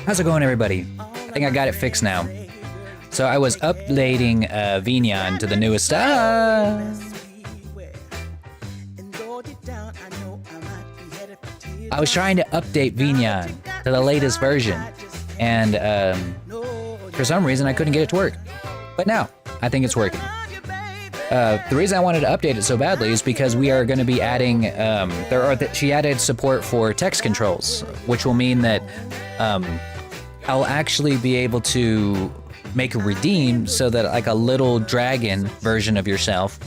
How's it going, everybody? I think I got it fixed now. So I was updating Vignon to the newest stuff. I was trying to update Vignon to the latest version, and for some reason I couldn't get it to work. But now, I think it's working. The reason I wanted to update it so badly is because we are going to be adding, she added support for text controls, which will mean that I'll actually be able to make a redeem so that like a little dragon version of yourself.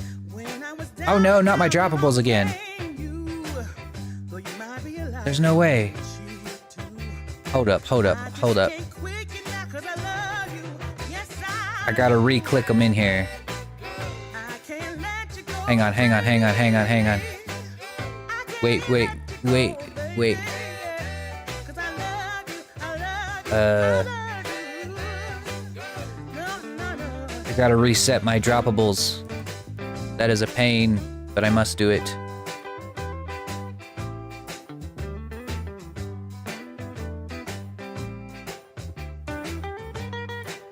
Oh no, not my droppables again. There's no way. Hold up. I gotta re-click them in here. Hang on. Wait. I gotta reset my droppables. That is a pain, but I must do it.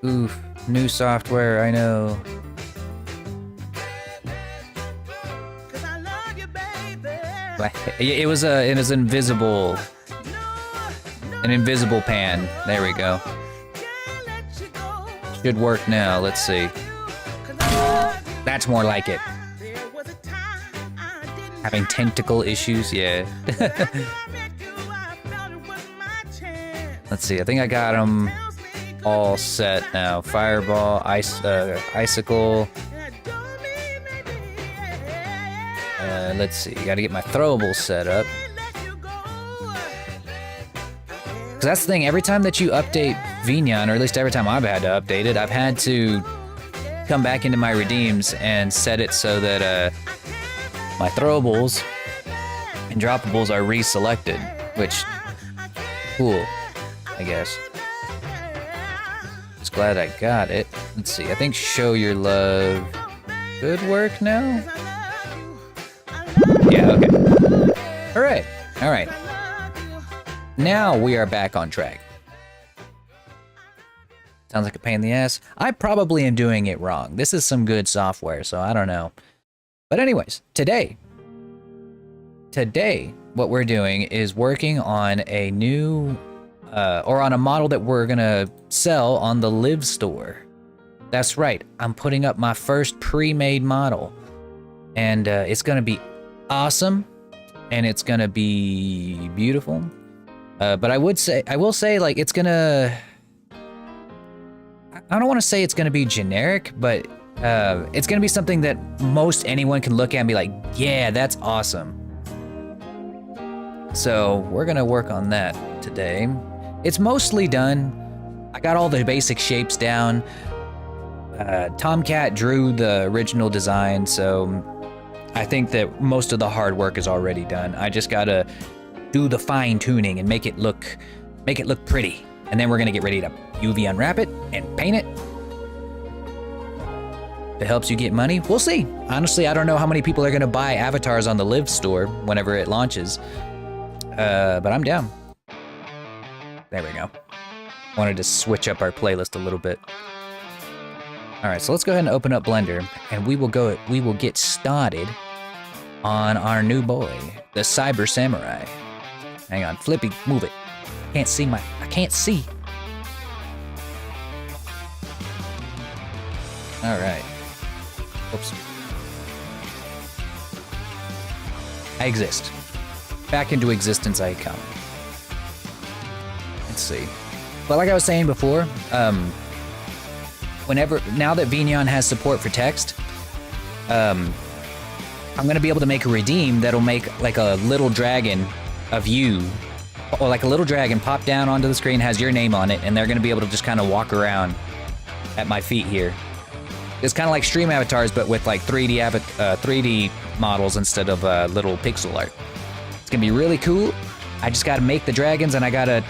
Oof, new software, I know. It was an invisible pan. There we go. Should work now. Let's see. That's more like it. Having tentacle issues, yeah. Let's see. I think I got them all set now. Fireball, icicle. Let's see. Got to get my throwables set up. Because that's the thing. Every time that you update Vignon, or at least every time I've had to update it, I've had to come back into my redeems and set it so that my throwables and droppables are reselected, which, cool, I guess. Just glad I got it. Let's see, I think show your love should work now? Yeah, okay. All right. Now we are back on track. Sounds like a pain in the ass. I probably am doing it wrong. This is some good software, so I don't know. But anyways, today, what we're doing is working on a new, or on a model that we're gonna sell on the Live store. That's right, I'm putting up my first pre-made model. And it's gonna be awesome, and it's gonna be beautiful. But I will say, like, it's gonna, I don't want to say it's going to be generic, but it's going to be something that most anyone can look at and be like, yeah, that's awesome. So we're going to work on that today. It's mostly done. I got all the basic shapes down. Tomcat drew the original design, so I think that most of the hard work is already done. I just got to do the fine tuning and make it look pretty. And then we're gonna get ready to UV unwrap it and paint it. If it helps you get money, we'll see. Honestly, I don't know how many people are gonna buy avatars on the Live store whenever it launches. But I'm down. There we go. Wanted to switch up our playlist a little bit. All right, so let's go ahead and open up Blender, and we will get started on our new boy, the Cyber Samurai. Hang on, Flippy, move it. I can't see. All right. Oops. I exist. Back into existence I come. Let's see. But like I was saying before, now that Vignon has support for text, I'm gonna be able to make a redeem that'll make like a little dragon of you, or like a little dragon pop down onto the screen, has your name on it, and they're gonna be able to just kind of walk around at my feet here. It's kind of like stream avatars, but with like 3D models instead of little pixel art. It's gonna be really cool. I just gotta make the dragons, and I gotta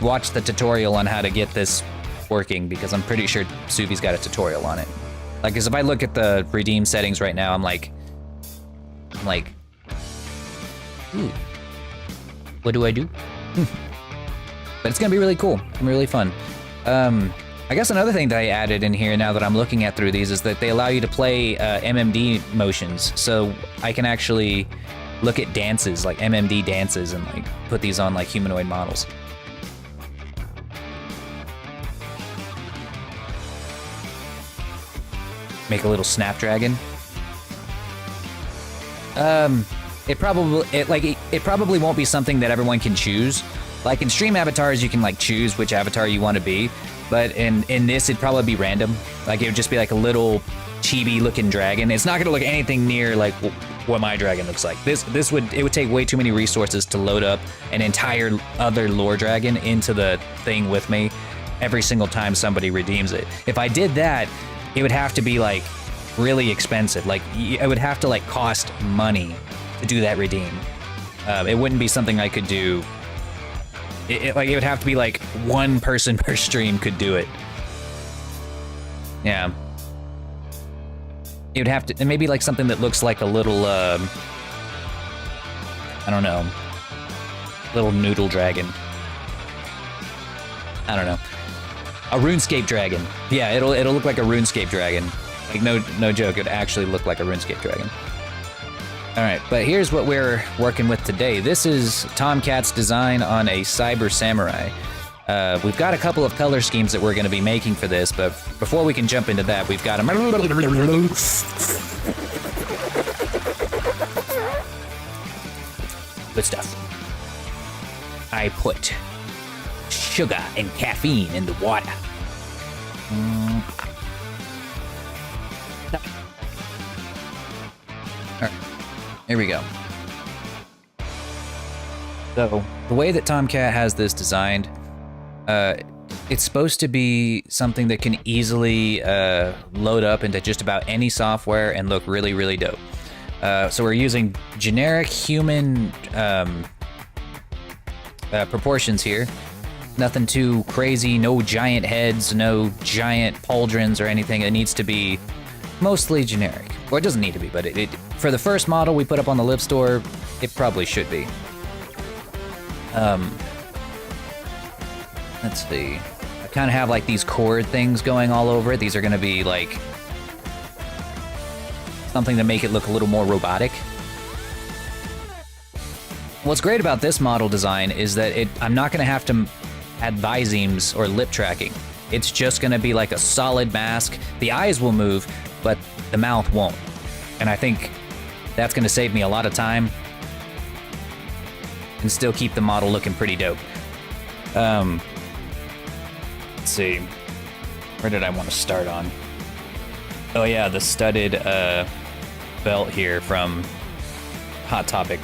watch the tutorial on how to get this working, because I'm pretty sure Suvi's got a tutorial on it. Like, 'cause if I look at the redeem settings right now, I'm like, ooh, what do I do? But it's gonna be really cool. It's gonna be really fun. I guess another thing that I added in here now that I'm looking at through these is that they allow you to play MMD motions. So I can actually look at dances, like MMD dances, and like put these on like humanoid models. Make a little snapdragon. It probably won't be something that everyone can choose. Like in stream avatars, you can like choose which avatar you want to be, but in this, it'd probably be random. Like it would just be like a little chibi looking dragon. It's not gonna look anything near like what my dragon looks like. It would take way too many resources to load up an entire other lore dragon into the thing with me every single time somebody redeems it. If I did that, it would have to be like really expensive. Like it would have to like cost money to do that redeem. It wouldn't be something I could do. It would have to be like one person per stream could do it. Yeah. It would have to, and maybe like something that looks like a little, I don't know, little noodle dragon. I don't know. A RuneScape dragon. Yeah, it'll look like a RuneScape dragon. Like no joke, it actually look like a RuneScape dragon. All right, but here's what we're working with today. This is Tomcat's design on a Cyber Samurai. We've got a couple of color schemes that we're going to be making for this, but before we can jump into that, we've got good stuff. I put sugar and caffeine in the water. All right. Here we go. So, the way that Tomcat has this designed, it's supposed to be something that can easily load up into just about any software and look really, really dope. So we're using generic human proportions here. Nothing too crazy, no giant heads, no giant pauldrons or anything. It needs to be mostly generic. Well, it doesn't need to be, but for the first model we put up on the Live Store, it probably should be. Let's see. I kind of have like these cord things going all over it. These are going to be like something to make it look a little more robotic. What's great about this model design is that I'm not going to have to add visemes or lip tracking. It's just going to be like a solid mask. The eyes will move, but the mouth won't. And I think that's going to save me a lot of time and still keep the model looking pretty dope. Let's see. Where did I want to start on? Oh yeah, the studded belt here from Hot Topic.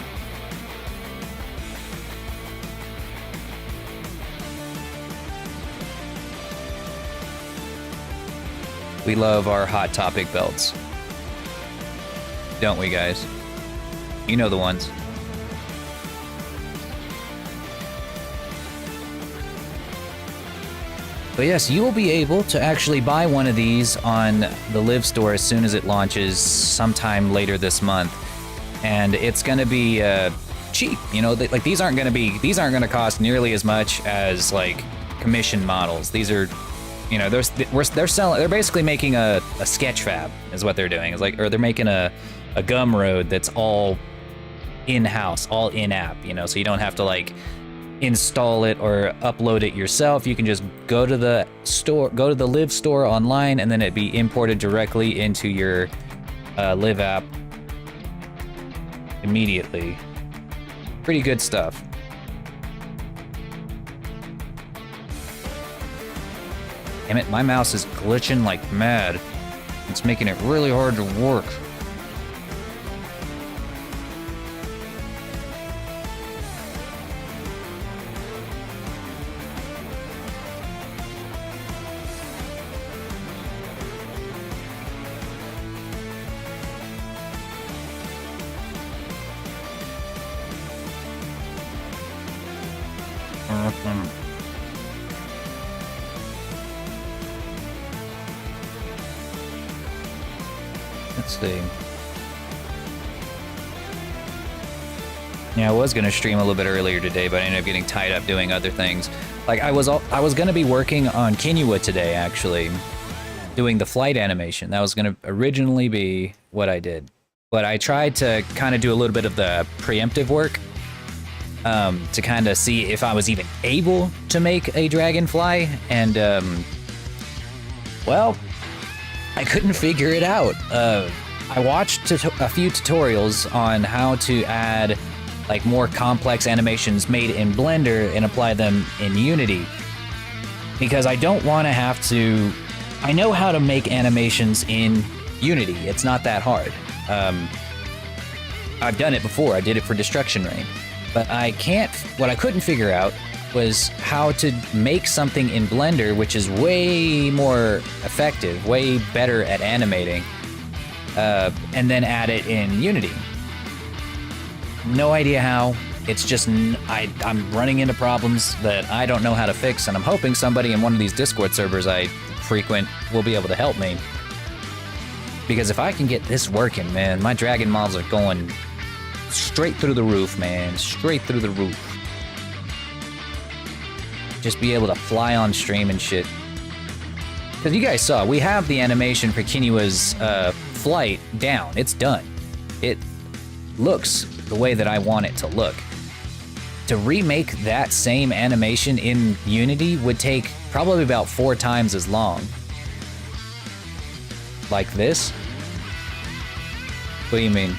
We love our Hot Topic belts. Don't we, guys? You know the ones. But yes, you will be able to actually buy one of these on the Live Store as soon as it launches sometime later this month. And it's gonna be cheap, you know, like these aren't gonna cost nearly as much as like commission models. These are, you know, they're basically making a sketch fab is what they're doing. It's like, or they're making a Gumroad that's all in-house, all in-app, you know, so you don't have to like install it or upload it yourself. You can just go to the store, go to the Live Store online, and then it'd be imported directly into your Live app immediately. Pretty good stuff. Damn it, my mouse is glitching like mad. It's making it really hard to work. Let's see. Yeah, I was gonna stream a little bit earlier today, but I ended up getting tied up doing other things. Like I was gonna be working on Kinua today, actually, doing the flight animation. That was gonna originally be what I did, but I tried to kind of do a little bit of the preemptive work to kind of see if I was even able to make a dragonfly, and well, I couldn't figure it out. I watched a few tutorials on how to add like more complex animations made in Blender and apply them in Unity, because I don't want to have to. I know how to make animations in Unity. It's not that hard. I've done it before. I did it for Destruction Rain, but what I couldn't figure out was how to make something in Blender which is way more effective, way better at animating, and then add it in Unity. No idea how. It's just I'm running into problems that I don't know how to fix, and I'm hoping somebody in one of these Discord servers I frequent will be able to help me. Because if I can get this working, man, my dragon mobs are going straight through the roof, man. Straight through the roof. Just be able to fly on stream and shit. Because you guys saw, we have the animation for Kinua's flight down. It's done. It looks the way that I want it to look. To remake that same animation in Unity would take probably about 4 times as long. Like this? What do you mean?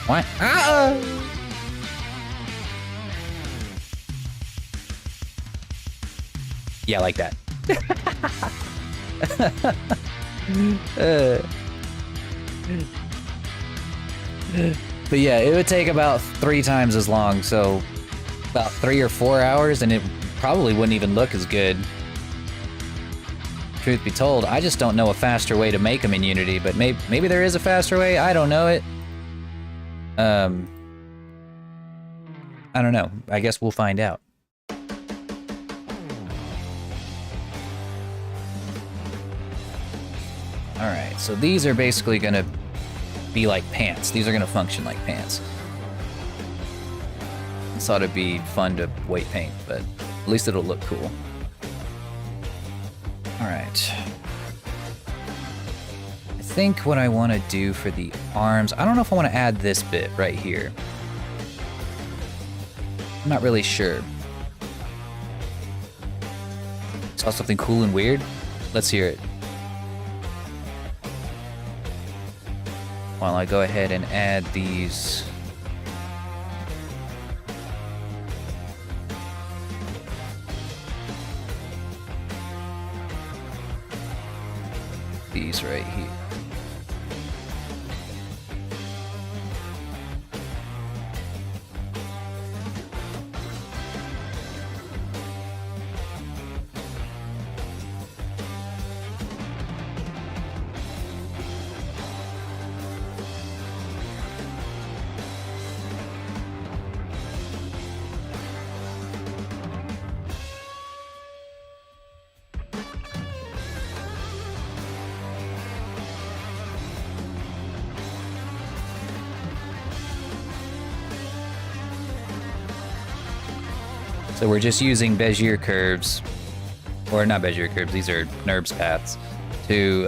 What? Yeah, like that. But yeah, it would take about 3 times as long, so about 3 or 4 hours, and it probably wouldn't even look as good. Truth be told, I just don't know a faster way to make them in Unity, but maybe there is a faster way. I don't know it. I don't know. I guess we'll find out. Alright, so these are basically gonna be like pants. These are gonna function like pants. I thought it'd be fun to weight paint, but at least it'll look cool. Alright. I think what I want to do for the arms, I don't know if I want to add this bit right here. I'm not really sure. Saw something cool and weird? Let's hear it. While I go ahead and add these. These right here. So we're just using Bezier curves, or not Bezier curves, these are NURBS paths, to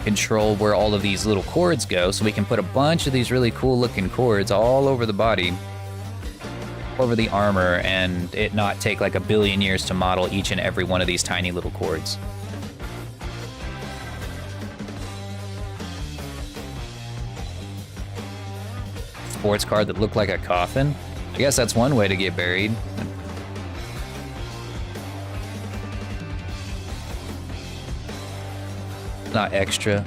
control where all of these little chords go, so we can put a bunch of these really cool looking chords all over the body, over the armor, and it not take like a billion years to model each and every one of these tiny little chords. Sports card that looked like a coffin? I guess that's one way to get buried. Not extra.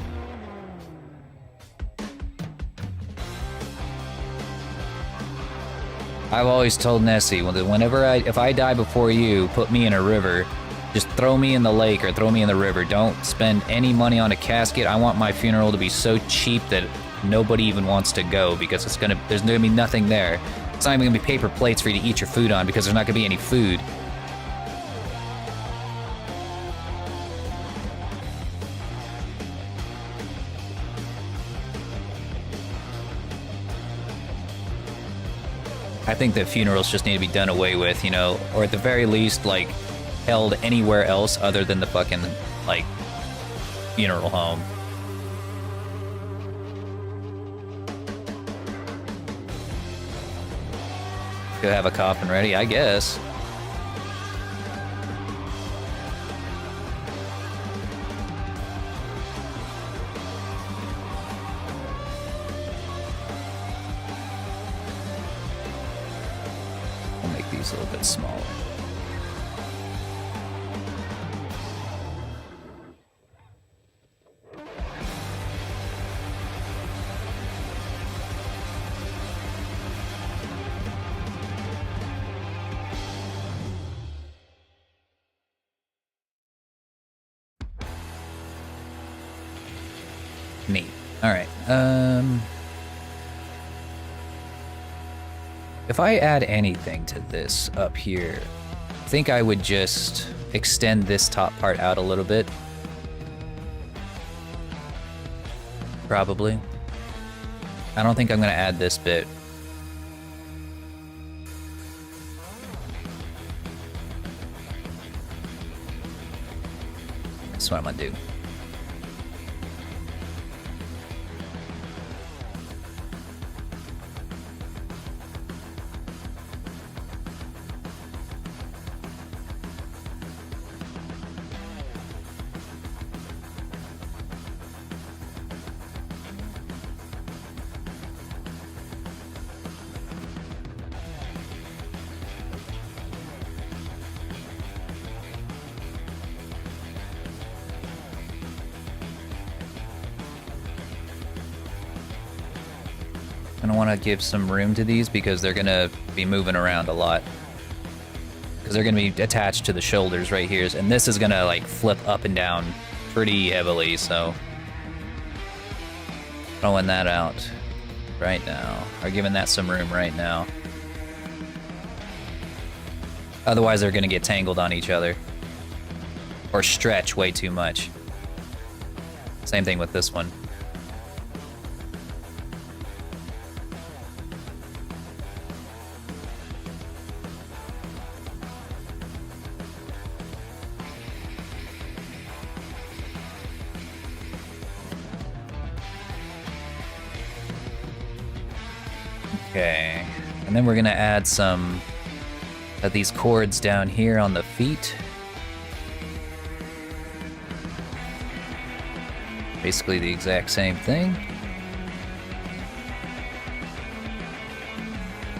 I've always told Nessie, if I die before you, put me in a river. Just throw me in the lake or throw me in the river. Don't spend any money on a casket. I want my funeral to be so cheap that nobody even wants to go, because there's gonna be nothing there. It's not even gonna be paper plates for you to eat your food on, because there's not gonna be any food. I think that funerals just need to be done away with, you know, or at the very least, like, held anywhere else other than the fucking, like, funeral home. Could have a coffin ready, I guess. We'll make these a little bit smaller. Neat. All right. If I add anything to this up here, I think I would just extend this top part out a little bit. Probably. I don't think I'm gonna add this bit. That's what I'm gonna do. I want to give some room to these because they're going to be moving around a lot. Because they're going to be attached to the shoulders right here. And this is going to like flip up and down pretty heavily, so... throwing that out right now. Or giving that some room right now. Otherwise they're going to get tangled on each other. Or stretch way too much. Same thing with this one. Okay, and then we're gonna add some of these cords down here on the feet. Basically the exact same thing.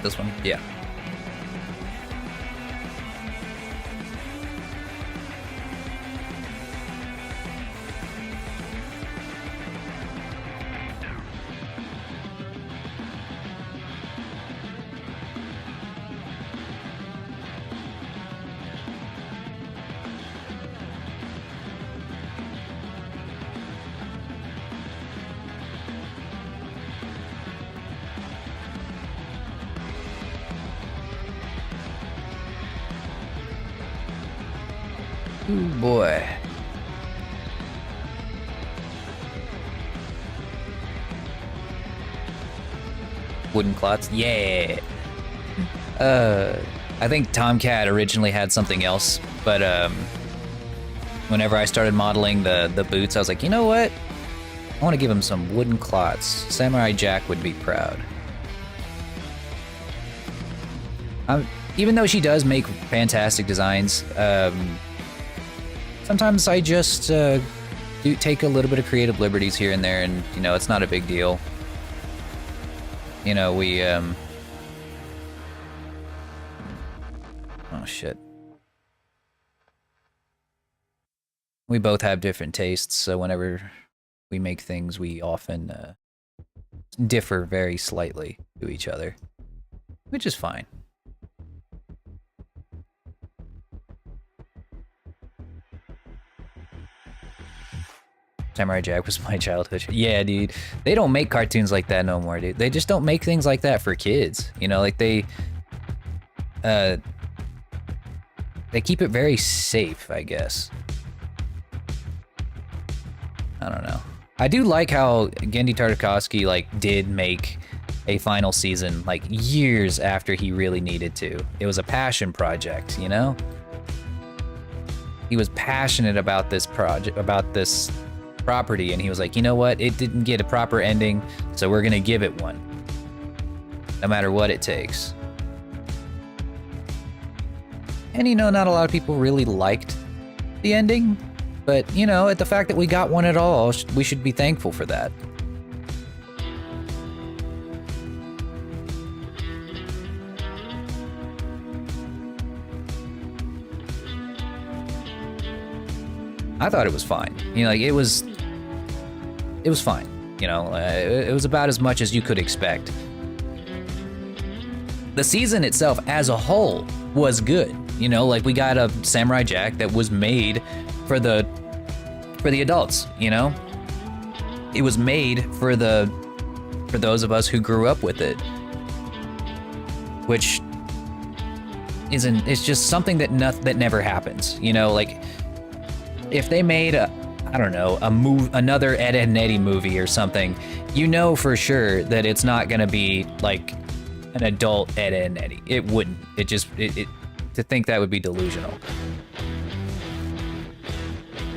This one? Yeah. Ooh, boy. Wooden clots? Yeah. I think Tomcat originally had something else, but whenever I started modeling the boots, I was like, you know what? I want to give him some wooden clots. Samurai Jack would be proud. Even though she does make fantastic designs, sometimes I just do take a little bit of creative liberties here and there, and, you know, it's not a big deal. You know, we, oh, shit. We both have different tastes, so whenever we make things, we often differ very slightly to each other, which is fine. Samurai Jack was my childhood. Yeah, dude. They don't make cartoons like that no more, dude. They just don't make things like that for kids. You know, like they keep it very safe, I guess. I don't know. I do like how Genndy Tartakovsky, like, did make a final season like years after he really needed to. It was a passion project, you know? He was passionate about this project, about this property, and he was like, you know what? It didn't get a proper ending, so we're gonna give it one. No matter what it takes. And you know, not a lot of people really liked the ending, but you know, at the fact that we got one at all, we should be thankful for that. I thought it was fine. You know, like it was fine. You know, it was about as much as you could expect. The season itself as a whole was good. You know, like we got a Samurai Jack that was made for the adults, you know? It was made for those of us who grew up with it. Which it's just something that never happens, you know, like if they made another Ed, Edd n Eddy movie or something, you know for sure that it's not gonna be like an adult Ed, Edd n Eddy. It wouldn't. To think that would be delusional.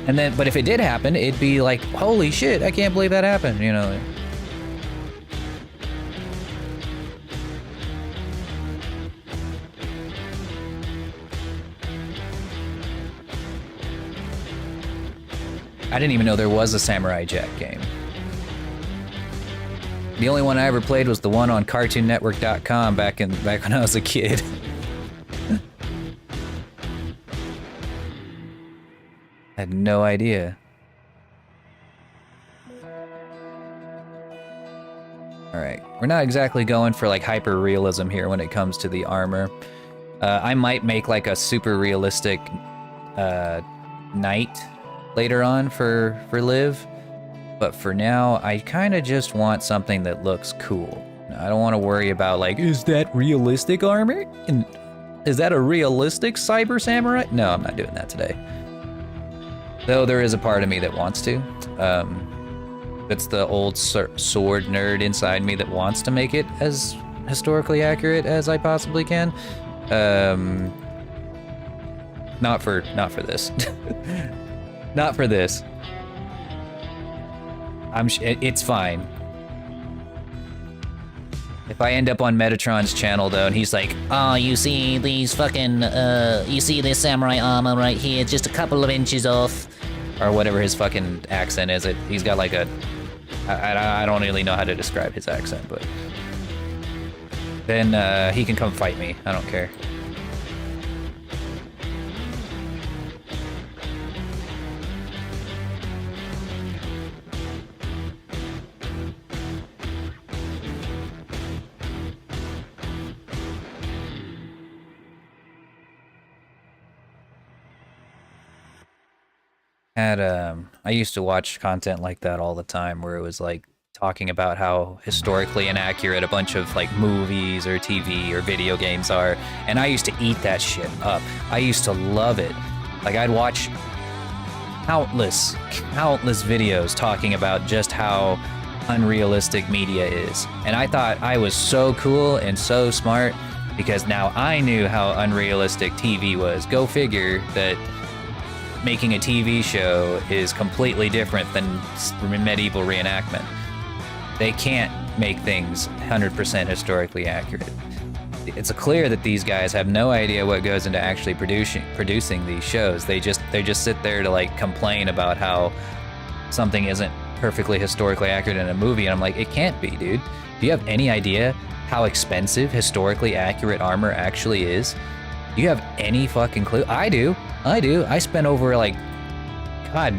And then, but if it did happen, it'd be like, holy shit, I can't believe that happened, you know. I didn't even know there was a Samurai Jack game. The only one I ever played was the one on CartoonNetwork.com back when I was a kid. I had no idea. Alright, we're not exactly going for like hyper realism here when it comes to the armor. I might make like a super realistic knight later on for Liv, but for now I kind of just want something that looks cool. I don't want to worry about like, is that realistic armor? And is that a realistic cyber samurai? No, I'm not doing that today. Though there is a part of me that wants to. It's the old sword nerd inside me that wants to make it as historically accurate as I possibly can. Not for this. Not for this. It's fine. If I end up on Metatron's channel though, and he's like, oh, you see these fucking, you see this samurai armor right here, just a couple of inches off. Or whatever his fucking accent is, he's got like a, I don't really know how to describe his accent, but then he can come fight me, I don't care. I used to watch content like that all the time where it was like talking about how historically inaccurate a bunch of like movies or TV or video games are, and I used to eat that shit up. I used to love it. Like I'd watch countless videos talking about just how unrealistic media is, and I thought I was so cool and so smart because now I knew how unrealistic TV was. Go figure that making a TV show is completely different than medieval reenactment. They can't make things 100% historically accurate. It's clear that these guys have no idea what goes into actually producing these shows. They just sit there to like complain about how something isn't perfectly historically accurate in a movie, and I'm like, it can't be, dude. Do you have any idea how expensive historically accurate armor actually is? Do you have any fucking clue? I do. I spent over like, God,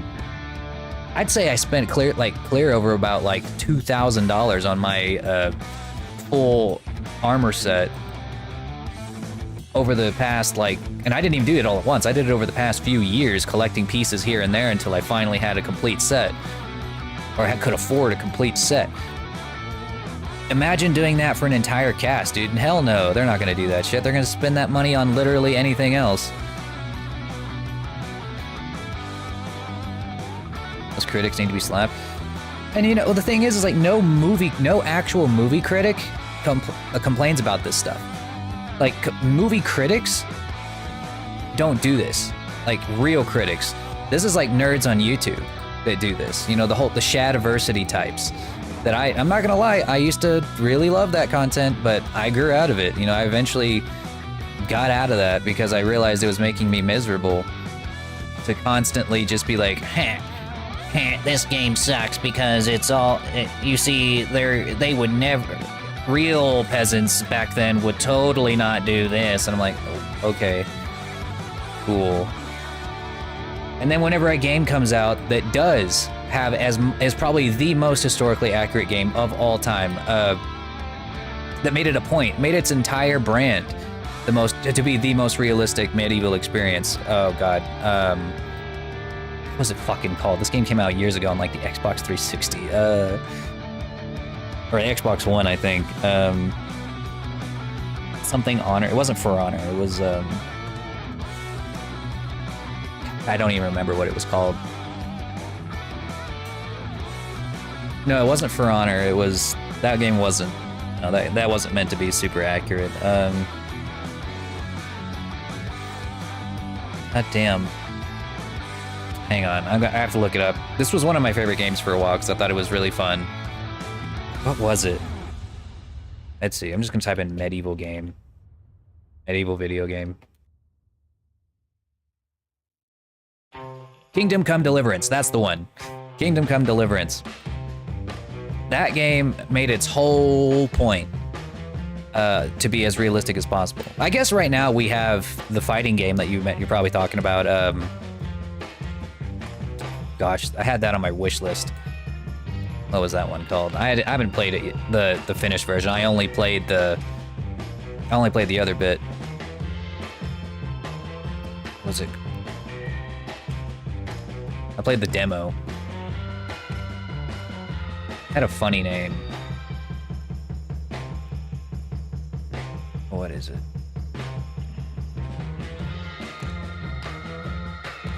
I'd say I spent clear over about like $2,000 on my full armor set over the past like, and I didn't even do it all at once. I did it over the past few years, collecting pieces here and there until I finally had a complete set, or I could afford a complete set. Imagine doing that for an entire cast, dude. And hell no, they're not gonna do that shit. They're gonna spend that money on literally anything else. Those critics need to be slapped. And you know, the thing is like no actual movie critic complains about this stuff. Like movie critics don't do this. Like real critics. This is like nerds on YouTube that do this. You know, the Shadiversity types. That I'm not gonna lie, I used to really love that content, but I grew out of it. You know, I eventually got out of that because I realized it was making me miserable to constantly just be like, This game sucks because it's all, you see, they would never, real peasants back then would totally not do this. And I'm like, oh, okay, cool. And then whenever a game comes out that does have as probably the most historically accurate game of all time, that made it a point, made its entire brand to be the most realistic medieval experience. Oh god, what was it fucking called? This game came out years ago on like the Xbox 360, or Xbox One, I think. Something Honor. It wasn't For Honor. It was I don't even remember what it was called. No, it wasn't For Honor. It was, that game wasn't. No, that wasn't meant to be super accurate. God damn. Hang on, I have to look it up. This was one of my favorite games for a while because I thought it was really fun. What was it? Let's see. I'm just gonna type in medieval game. Medieval video game. Kingdom Come Deliverance. That's the one. Kingdom Come Deliverance. That game made its whole point to be as realistic as possible. I guess right now we have the fighting game that you're probably talking about. Gosh, I had that on my wish list. What was that one called? I haven't played it, the finished version. I only played the other bit. What was it? I played the demo. Had a funny name. What is it?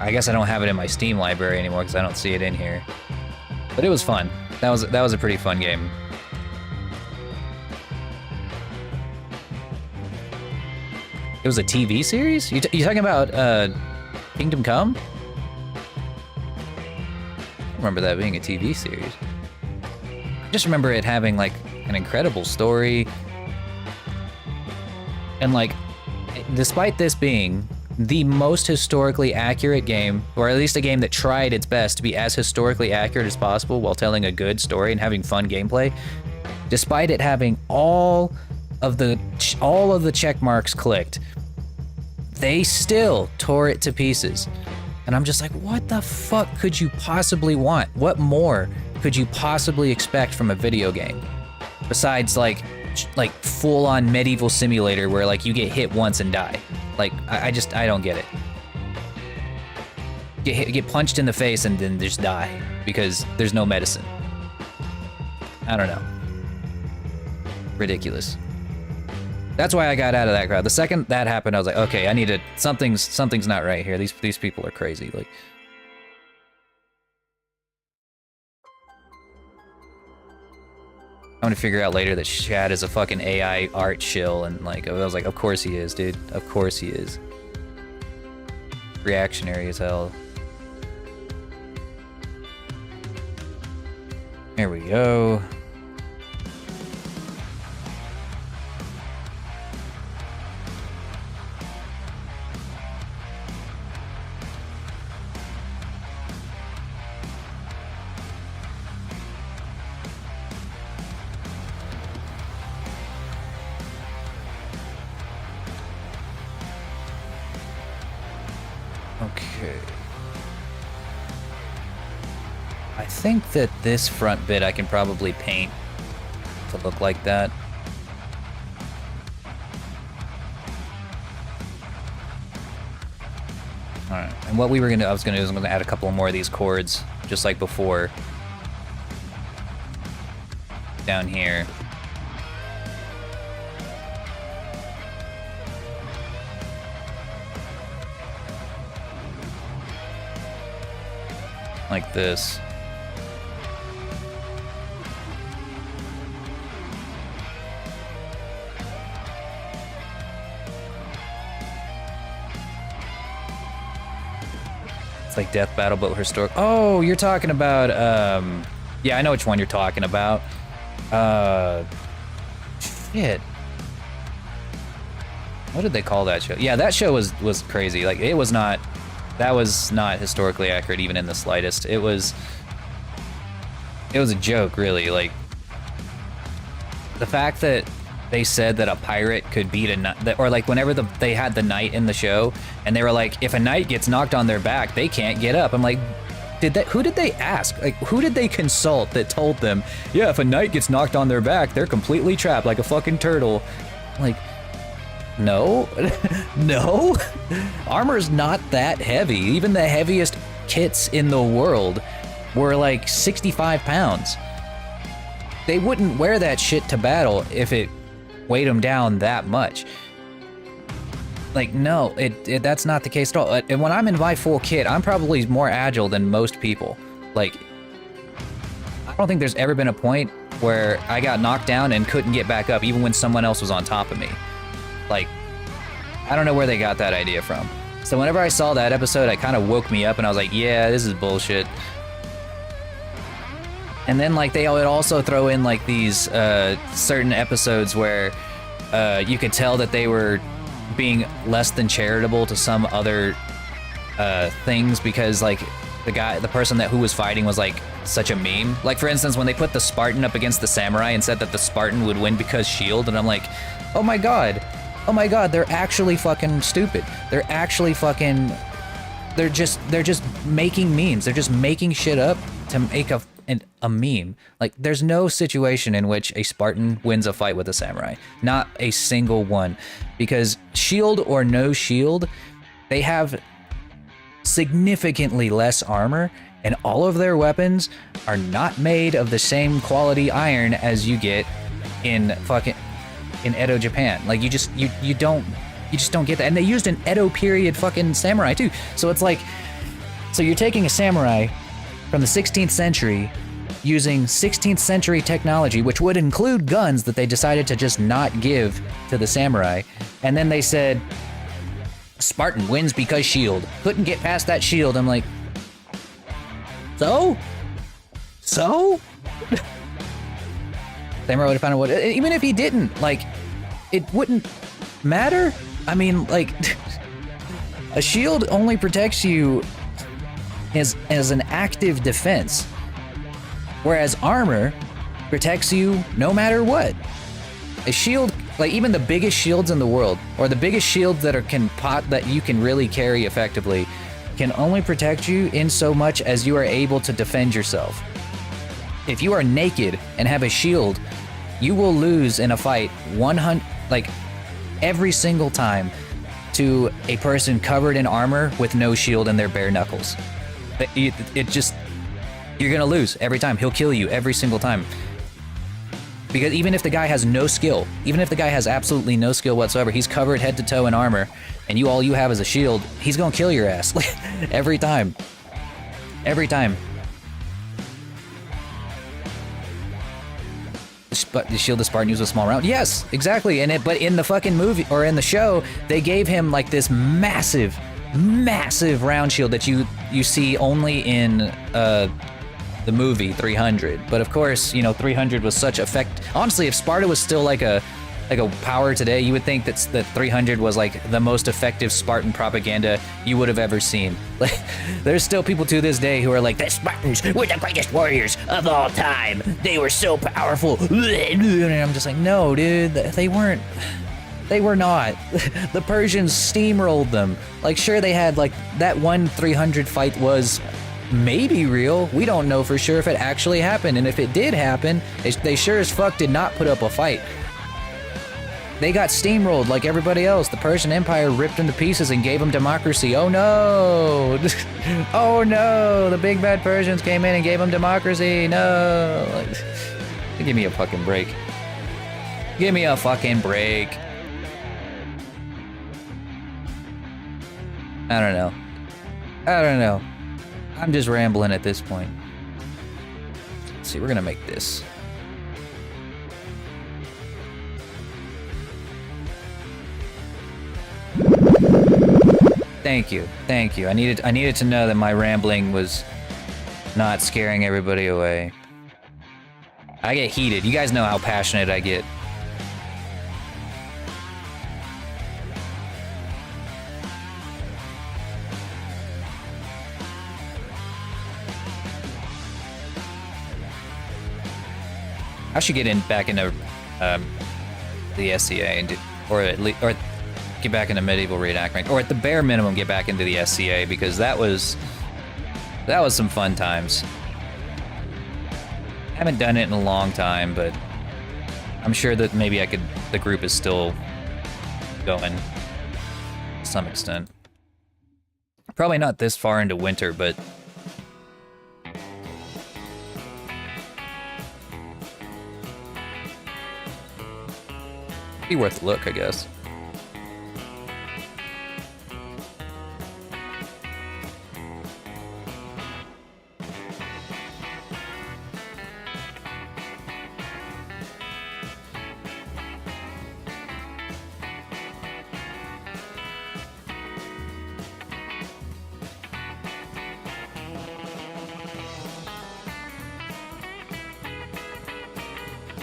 I guess I don't have it in my Steam library anymore because I don't see it in here. But it was fun. That was a pretty fun game. It was a TV series? You talking about Kingdom Come? I remember that being a TV series. I just remember it having like an incredible story. And like, despite this being the most historically accurate game, or at least a game that tried its best to be as historically accurate as possible while telling a good story and having fun gameplay, despite it having all of the check marks clicked, they still tore it to pieces. And I'm just like, what the fuck could you possibly want? What more could you possibly expect from a video game? Besides like full-on medieval simulator where like you get hit once and die. Like, I don't get it. Get punched in the face and then just die because there's no medicine. I don't know. Ridiculous. That's why I got out of that crowd. The second that happened, I was like, okay, I need to, something's not right here. These people are crazy. Like, I'm gonna figure out later that Shad is a fucking AI art shill, and like, I was like, of course he is, dude. Of course he is. Reactionary as hell. There we go. Okay. I think that this front bit I can probably paint to look like that. Alright, and what I was gonna do is I'm gonna add a couple more of these chords, just like before. Down here. Like this. like Death Battle, but historic. Oh, you're talking about, yeah, I know which one you're talking about. Shit. What did they call that show? Yeah, that show was crazy. Like, it was not, that was not historically accurate even in the slightest. It was a joke, really. Like, the fact that they said that a pirate could beat a knight, or like whenever they had the knight in the show, and they were like, if a knight gets knocked on their back, they can't get up. I'm like, who did they ask? Like, who did they consult that told them, yeah, if a knight gets knocked on their back, they're completely trapped like a fucking turtle? Like, no, no, armor's not that heavy. Even the heaviest kits in the world were like 65 pounds. They wouldn't wear that shit to battle if it weighed them down that much. Like, no, that's not the case at all. And when I'm in my full kit, I'm probably more agile than most people. Like, I don't think there's ever been a point where I got knocked down and couldn't get back up, even when someone else was on top of me. Like, I don't know where they got that idea from. So whenever I saw that episode, it kind of woke me up, and I was like, yeah, this is bullshit. And then, like, they would also throw in, like, these certain episodes where you could tell that they were being less than charitable to some other things, because, like, the person who was fighting was, like, such a meme. Like, for instance, when they put the Spartan up against the samurai and said that the Spartan would win because shield, and I'm like, oh my god, they're actually fucking stupid. They're actually fucking, they're just making memes. They're just making shit up to make a meme. Like, there's no situation in which a Spartan wins a fight with a samurai. Not a single one. Because shield or no shield, they have significantly less armor, and all of their weapons are not made of the same quality iron as you get in Edo, Japan. Like, you just don't get that. And they used an Edo period fucking samurai too. So it's like, so you're taking a samurai from the 16th century using 16th century technology, which would include guns that they decided to just not give to the samurai. And then they said, Spartan wins because shield. Couldn't get past that shield. I'm like, so? Samurai would have found out what, even if he didn't, like, it wouldn't matter. I mean, like, a shield only protects you as an active defense, whereas armor protects you no matter what. A shield, like, even the biggest shields in the world, or the biggest shields that you can really carry effectively, can only protect you in so much as you are able to defend yourself. If you are naked and have a shield, you will lose in a fight every single time to a person covered in armor with no shield and their bare knuckles. You're gonna lose every time. He'll kill you every single time. Because even if the guy has no skill, even if the guy has absolutely no skill whatsoever, he's covered head to toe in armor, and all you have is a shield, he's gonna kill your ass. Every time. Every time. But the shield the Spartan used was a small round. Yes, exactly. But in the fucking movie, or in the show, they gave him like this massive round shield that you see only in the movie 300. But of course, 300 was such effect. Honestly, if Sparta was still like a power today, you would think that 300 was like the most effective Spartan propaganda you would have ever seen. Like, there's still people to this day who are like, the Spartans were the greatest warriors of all time. They were so powerful. And I'm just like, no, dude, they weren't. They were not. The Persians steamrolled them. Like, sure, they had like that one 300 fight was maybe real. We don't know for sure if it actually happened. And if it did happen, they sure as fuck did not put up a fight. They got steamrolled like everybody else. The Persian Empire ripped them to pieces and gave them democracy. Oh no! Oh no! The big bad Persians came in and gave them democracy. No! Give me a fucking break. Give me a fucking break. I don't know. I'm just rambling at this point. Let's see, we're gonna make this. Thank you, thank you. I needed to know that my rambling was not scaring everybody away. I get heated. You guys know how passionate I get. I should get back into the SCA and or get back into medieval reenactment, or at the bare minimum get back into the SCA, because that was some fun times. Haven't done it in a long time, but I'm sure that maybe the group is still going to some extent. Probably not this far into winter, but be worth a look, I guess.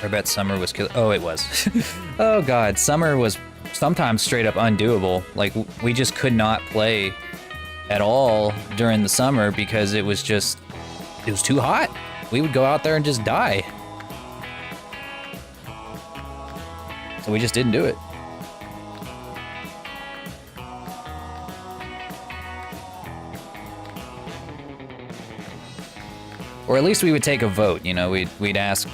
I bet summer was kill. Oh, it was. Oh god, summer was sometimes straight up undoable. Like, we just could not play at all during the summer because it was too hot. We would go out there and just die. So we just didn't do it. Or at least we would take a vote, you know, we'd ask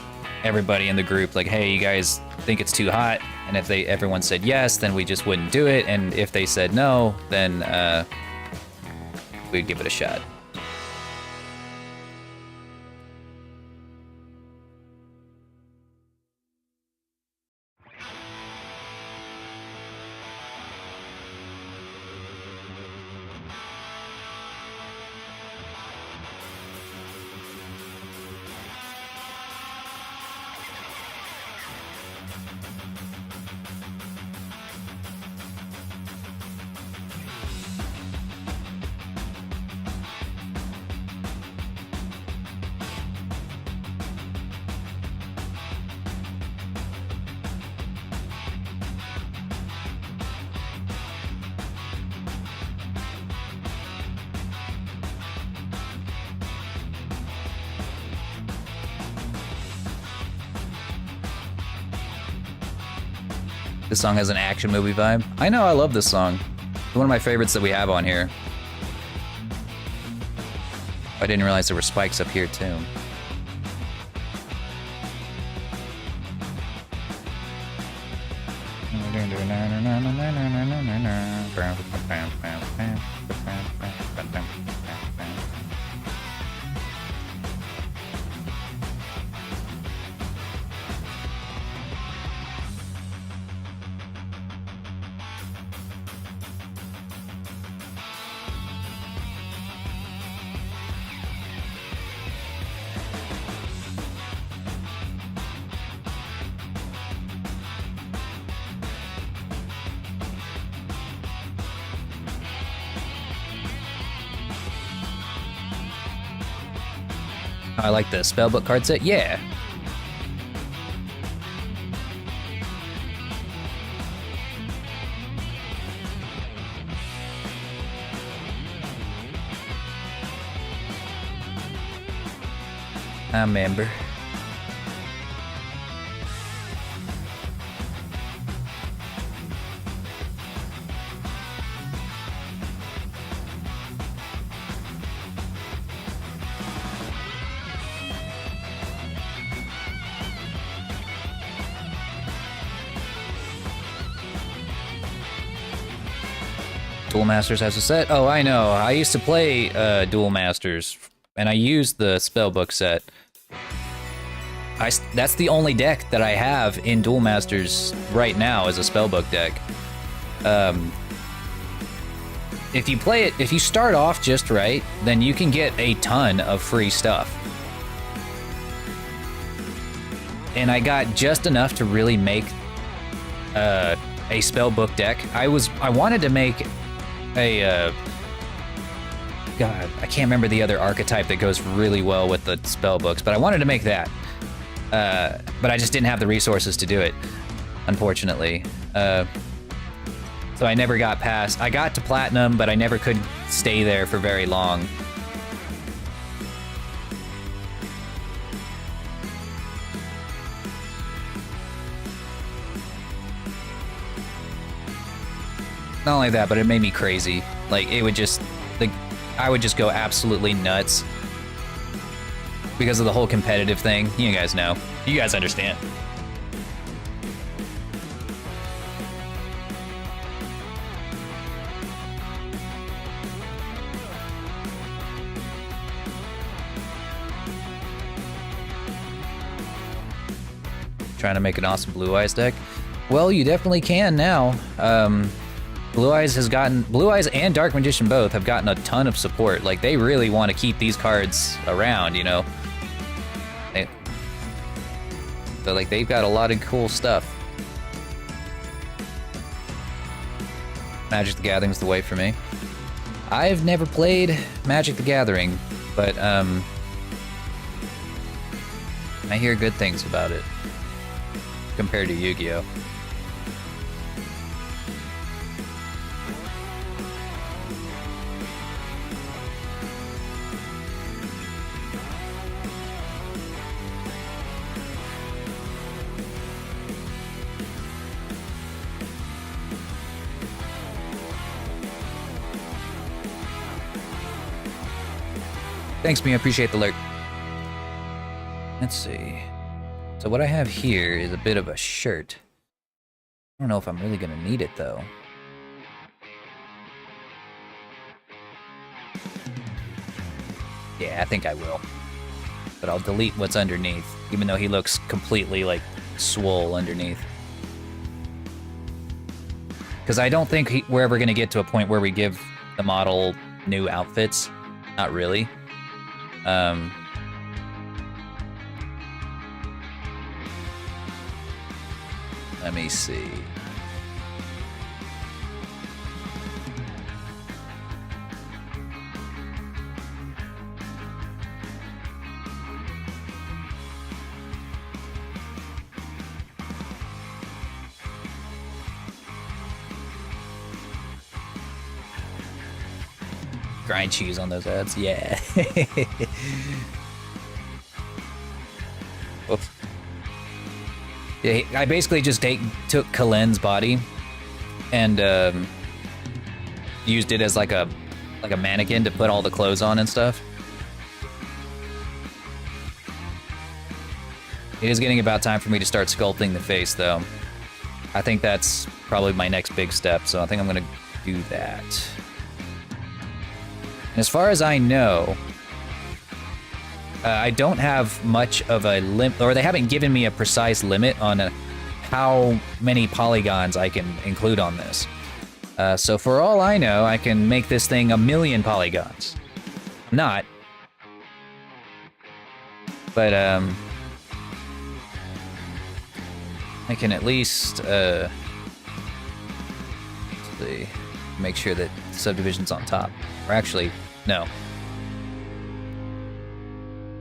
everybody in the group, like, hey, you guys think it's too hot? And if everyone said yes, then we just wouldn't do it. And if they said no, then we'd give it a shot. This song has an action movie vibe. I know, I love this song. It's one of my favorites that we have on here. I didn't realize there were spikes up here too. I like the spellbook card set, yeah. I remember. Duel Masters has a set? Oh, I know. I used to play Duel Masters, and I used the spellbook set. That's the only deck that I have in Duel Masters right now is a spellbook deck. If you play it, if you start off just right, then you can get a ton of free stuff. And I got just enough to really make a spellbook deck. I wanted to make God, I can't remember the other archetype that goes really well with the spell books, but I wanted to make that. But I just didn't have the resources to do it, unfortunately. So I never got past. I got to platinum, but I never could stay there for very long. Not only that, but it made me crazy. Like, it would just, like, I would just go absolutely nuts because of the whole competitive thing. You guys know. You guys understand. Trying to make an awesome Blue Eyes deck? Well, you definitely can now. Blue Eyes and Dark Magician both have gotten a ton of support. Like, they really want to keep these cards around, you know? So, like, they've got a lot of cool stuff. Magic the Gathering's the way for me. I've never played Magic the Gathering, but, I hear good things about it compared to Yu-Gi-Oh! Thanks, me. I appreciate the alert. Let's see. So what I have here is a bit of a shirt. I don't know if I'm really gonna need it, though. Yeah, I think I will. But I'll delete what's underneath, even though he looks completely, like, swole underneath. Because I don't think we're ever gonna get to a point where we give the model new outfits. Not really. Let me see. Grind cheese on those ads, yeah. Oops. Yeah, I basically just took Kalen's body and used it as like a mannequin to put all the clothes on and stuff. It is getting about time for me to start sculpting the face, though. I think that's probably my next big step, so I think I'm gonna do that. As far as I know, I don't have much of a limit, or they haven't given me a precise limit on how many polygons I can include on this. So for all I know, I can make this thing 1,000,000 polygons. I'm not. But, I can at least, let's see, make sure that subdivision's on top. Or actually, no.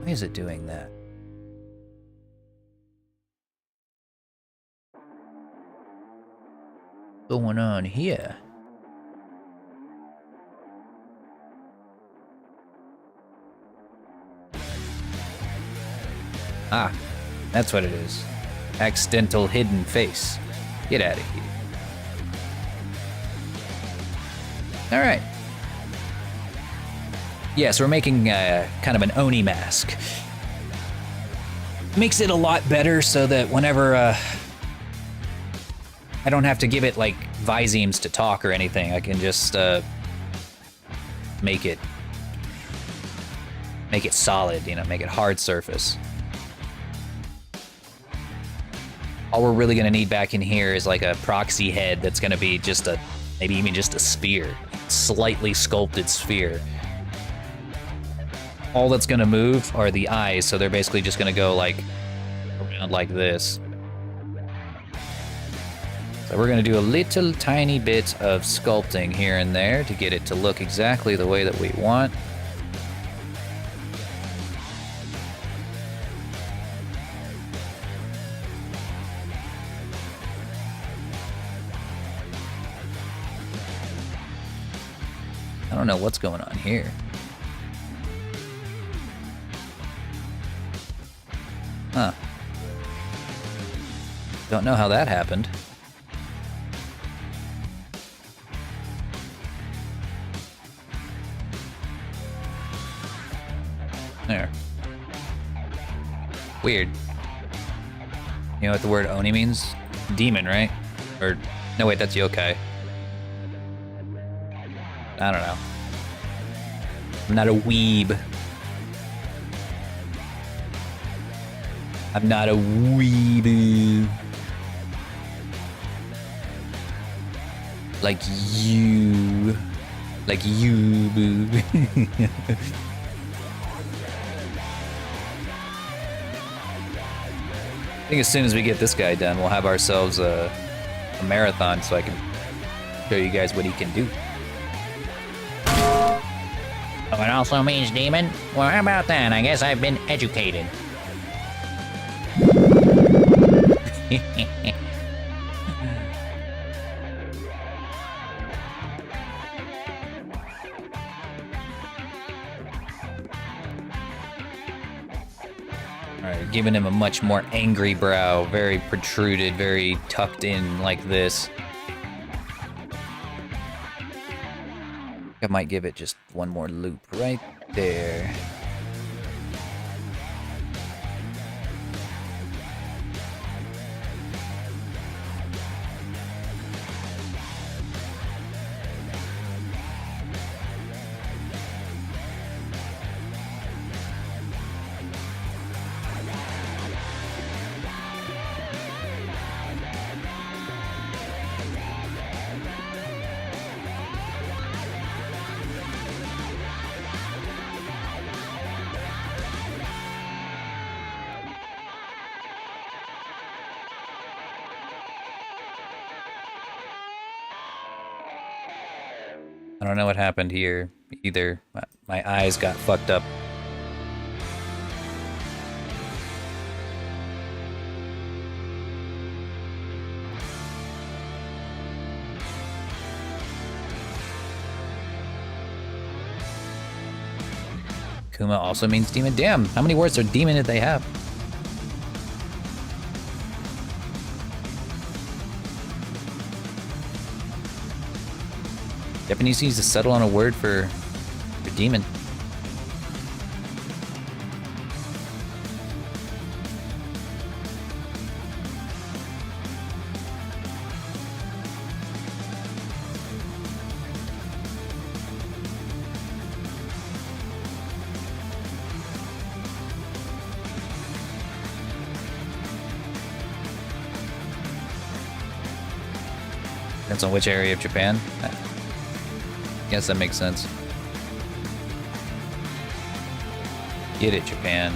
Why is it doing that? What's going on here? Ah, that's what it is. Accidental hidden face. Get out of here. All right. Yes, we're making kind of an Oni mask. Makes it a lot better so that whenever I don't have to give it like visemes to talk or anything, I can just make it solid, you know, make it hard surface. All we're really gonna need back in here is like a proxy head that's gonna be just maybe even just a sphere, slightly sculpted sphere. All that's gonna move are the eyes, so they're basically just gonna go like around like this. So we're gonna do a little tiny bit of sculpting here and there to get it to look exactly the way that we want. I don't know what's going on here. Huh. Don't know how that happened. There. Weird. You know what the word Oni means? Demon, right? Or, no wait, that's yokai. I don't know. I'm not a weeb. I'm not a weeboo. Like you. Like you, boo. I think as soon as we get this guy done, we'll have ourselves a marathon so I can show you guys what he can do. Oh, it also means demon? Well, how about that? I guess I've been educated. Alright, giving him a much more angry brow, very protruded, very tucked in like this. I might give it just one more loop right there. I don't know what happened here either. My eyes got fucked up. Kuma also means demon. Damn, how many words are demon did they have? Japanese needs to settle on a word for demon. Depends on which area of Japan. Guess that makes sense. Get it, Japan.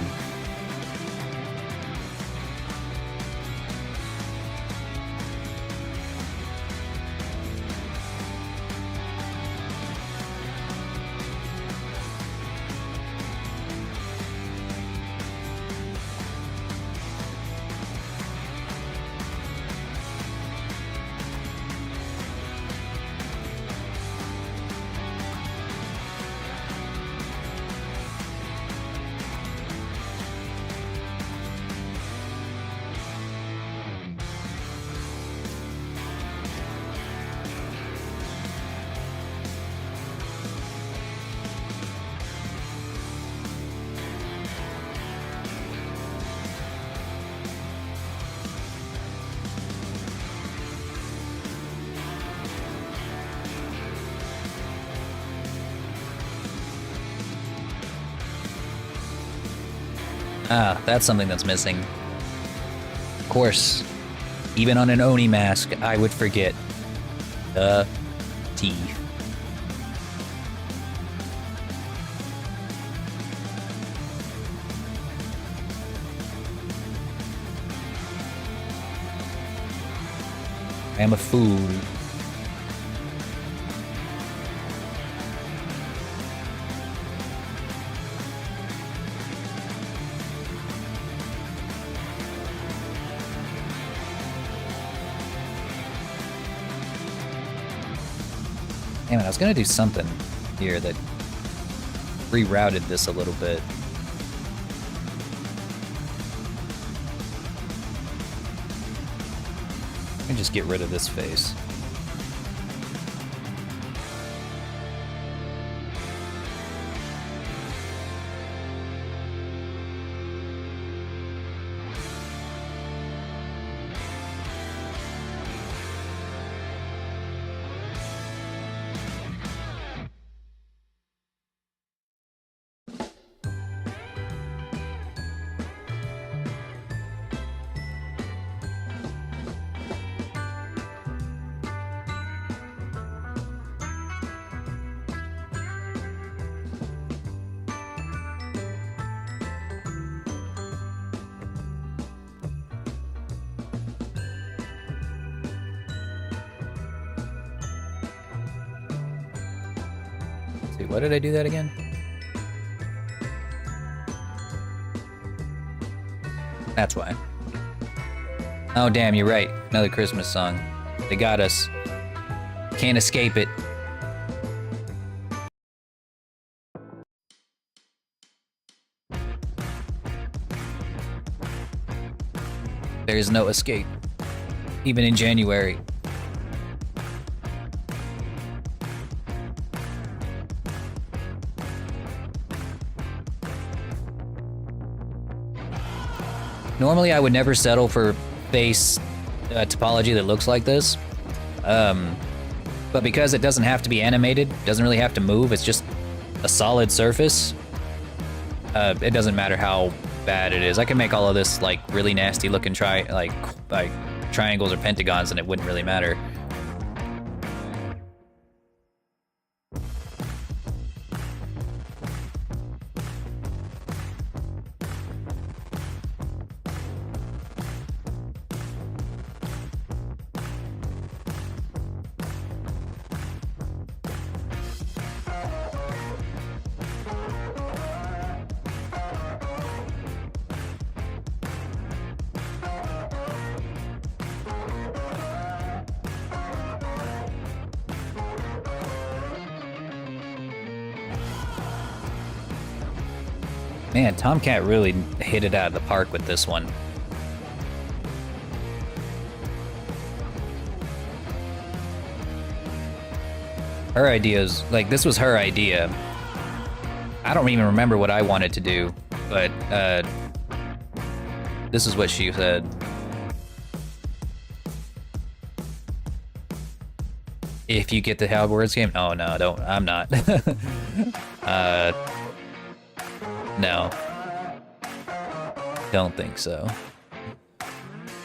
Ah, that's something that's missing. Of course, even on an Oni mask, I would forget the teeth. I am a fool. Damn it, I was gonna do something here that rerouted this a little bit. Let me just get rid of this face. See, why did I do that again? That's why. Oh, damn, you're right. Another Christmas song. They got us. Can't escape it. There is no escape. Even in January. Normally, I would never settle for face topology that looks like this. But because it doesn't have to be animated, doesn't really have to move, it's just a solid surface, it doesn't matter how bad it is. I can make all of this like really nasty looking like triangles or pentagons and it wouldn't really matter. Man, Tomcat really hit it out of the park with this one. Her ideas, like, this was her idea. I don't even remember what I wanted to do, but this is what she said. If you get the Hogwarts game, oh no, don't. I'm not. No. Don't think so.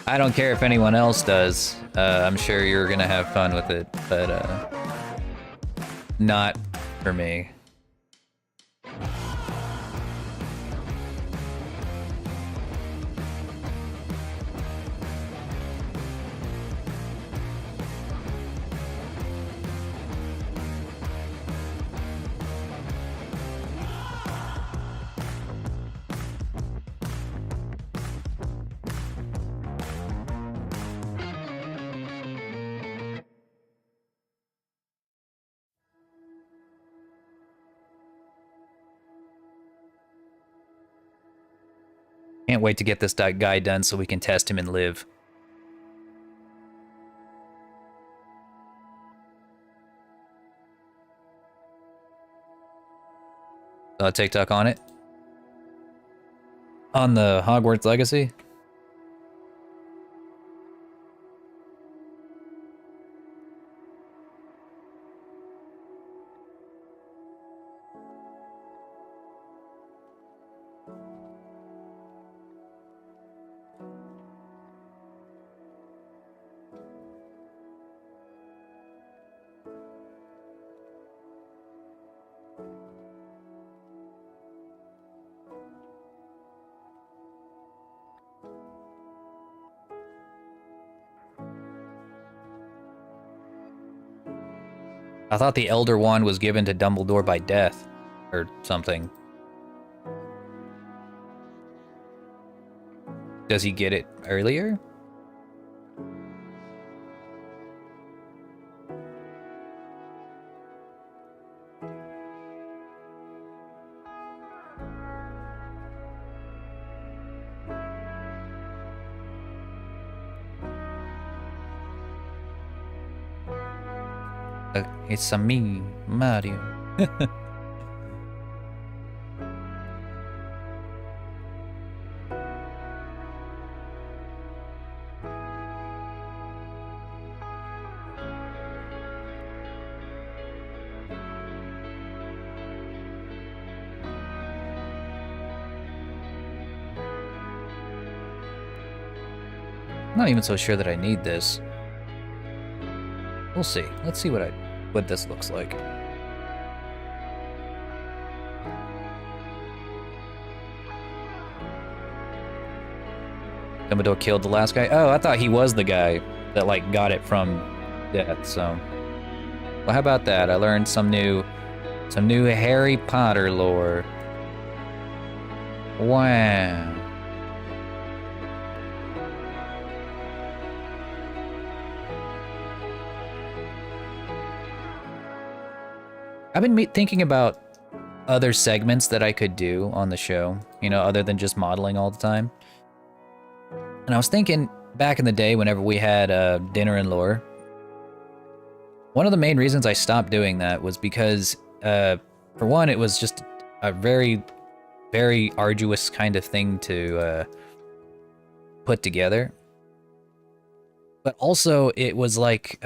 I don't care if anyone else does. I'm sure you're gonna have fun with it, but not for me. Can't wait to get this guy done so we can test him and live. TikTok on it? On the Hogwarts Legacy? I thought the Elder Wand was given to Dumbledore by death, or something. Does he get it earlier? It's a me, Mario. I'm not even so sure that I need this. We'll see. Let's see what this looks like. Dumbledore killed the last guy. Oh, I thought he was the guy that like got it from death. So, well, how about that? I learned some new Harry Potter lore. Wow. I've been thinking about other segments that I could do on the show, you know, other than just modeling all the time. And I was thinking back in the day whenever we had Dinner and Lore, one of the main reasons I stopped doing that was because, for one, it was just a very, very arduous kind of thing to put together. But also, it was like...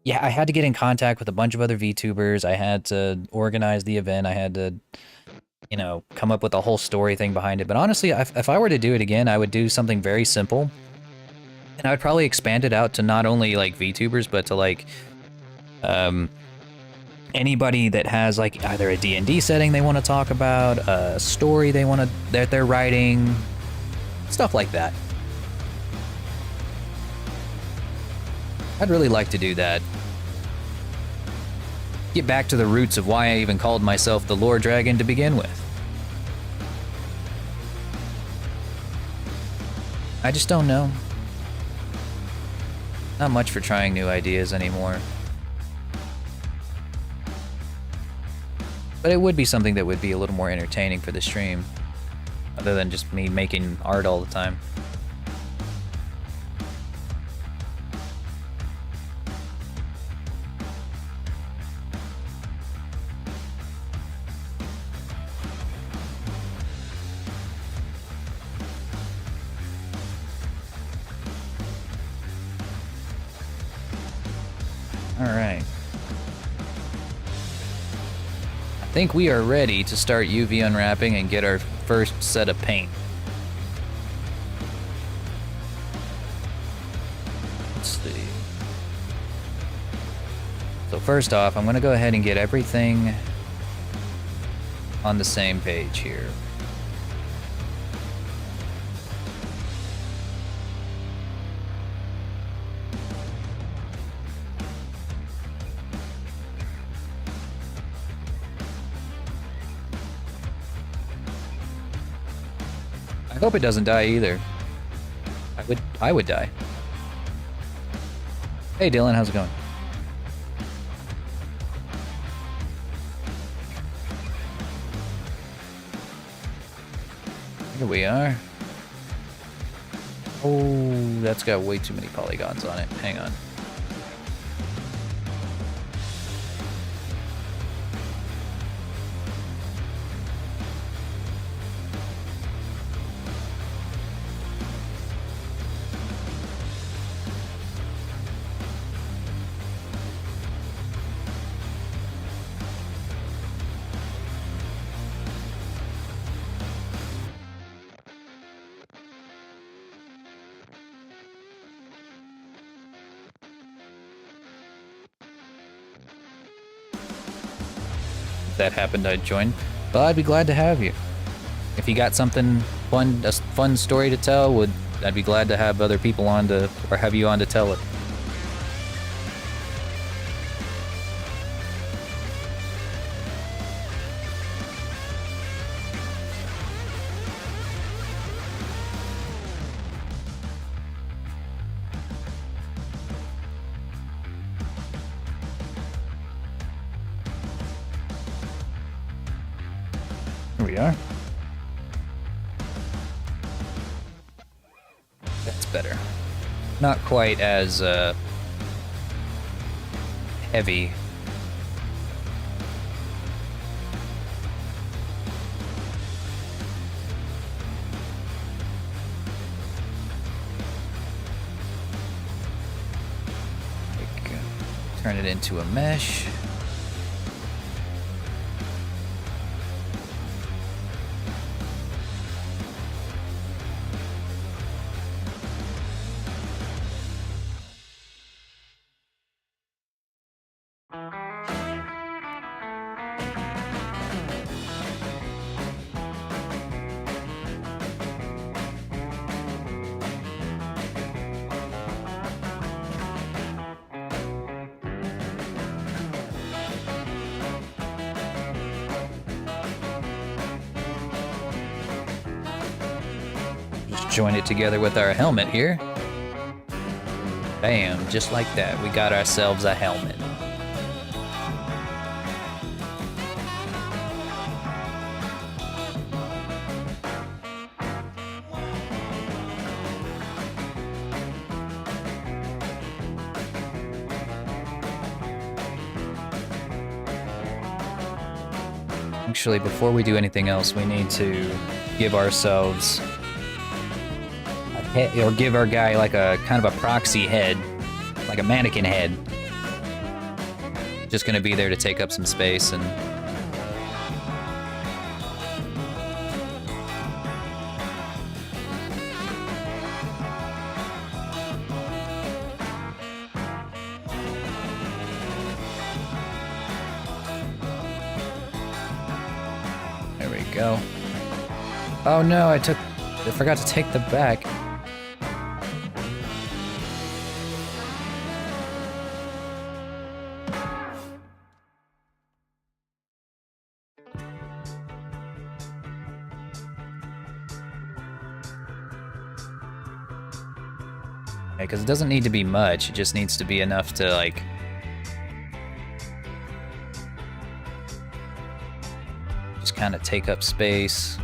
yeah, I had to get in contact with a bunch of other VTubers. I had to organize the event. I had to, you know, come up with a whole story thing behind it. But honestly, if I were to do it again, I would do something very simple. And I would probably expand it out to not only, like, VTubers, but to, like, anybody that has, like, either a D&D setting they want to talk about, a story that they're writing, stuff like that. I'd really like to do that. Get back to the roots of why I even called myself the Lore Dragon to begin with. I just don't know. Not much for trying new ideas anymore. But it would be something that would be a little more entertaining for the stream, other than just me making art all the time. Alright. I think we are ready to start UV unwrapping and get our first set of paint. Let's see. So first off, I'm going to go ahead and get everything on the same page here. I hope it doesn't die either. I would die. Hey Dylan, how's it going? Here we are. Oh, that's got way too many polygons on it. Hang on. If that happened, I'd join. But I'd be glad to have you. If you got something fun, a fun story to tell, I'd be glad to have other people on to, or have you on to tell it. we are. That's better. Not quite as heavy. Turn it into a mesh. Join it together with our helmet here. Bam, just like that. We got ourselves a helmet. Actually, before we do anything else, we need to give ourselves or give our guy like a kind of a proxy head, like a mannequin head. Just gonna be there to take up some space and there we go. Oh no, I forgot to take the back. Because it doesn't need to be much, it just needs to be enough to, like... just kind of take up space.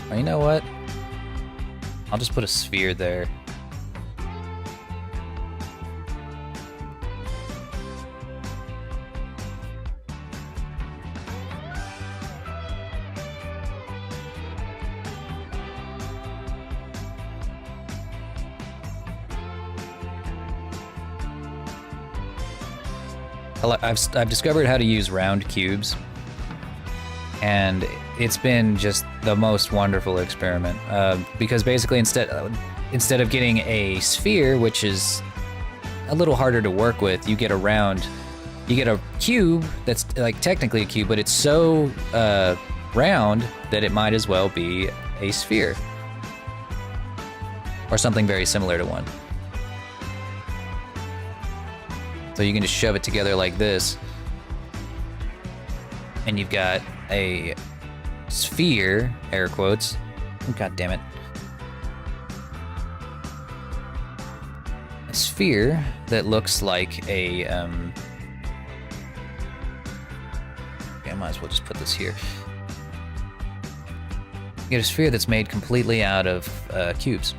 Well, you know what? I'll just put a sphere there. I've discovered how to use round cubes, and it's been just the most wonderful experiment. Because basically, instead of getting a sphere, which is a little harder to work with, you get a cube that's like technically a cube, but it's so round that it might as well be a sphere, or something very similar to one. So you can just shove it together like this, and you've got a sphere, air quotes. Oh, God damn it. A sphere that looks like a, okay, I might as well just put this here. You get a sphere that's made completely out of cubes,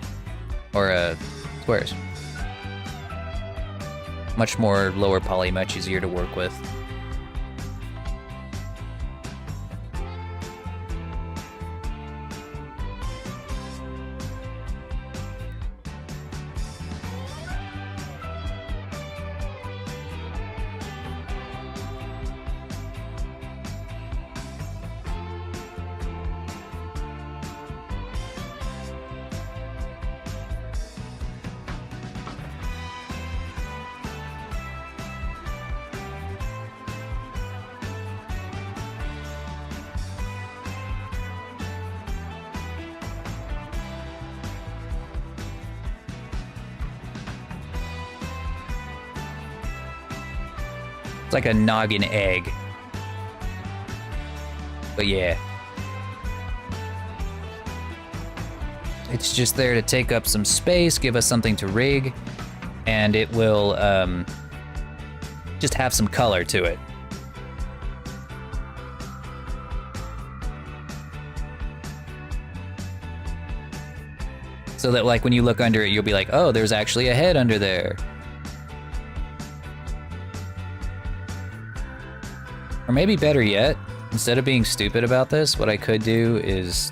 or squares. Much more lower poly, much easier to work with. It's like a noggin egg. But yeah. It's just there to take up some space, give us something to rig, and it will just have some color to it. So that like when you look under it, you'll be like, oh, there's actually a head under there. Or maybe better yet, instead of being stupid about this, what I could do is...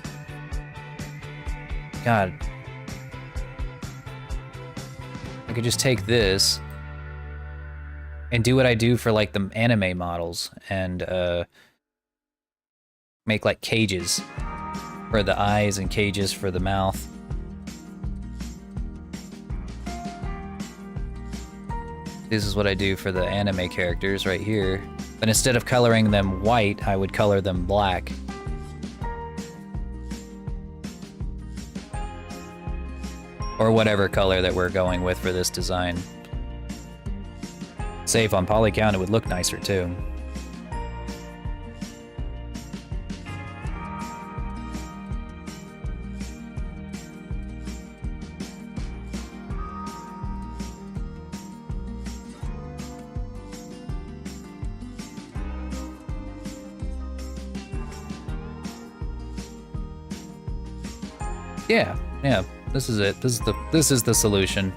God. I could just take this and do what I do for like the anime models and make like cages for the eyes and cages for the mouth. This is what I do for the anime characters right here. But instead of coloring them white, I would color them black. Or whatever color that we're going with for this design. Safe on polycount, it would look nicer too. Yeah, this is it. This is the solution.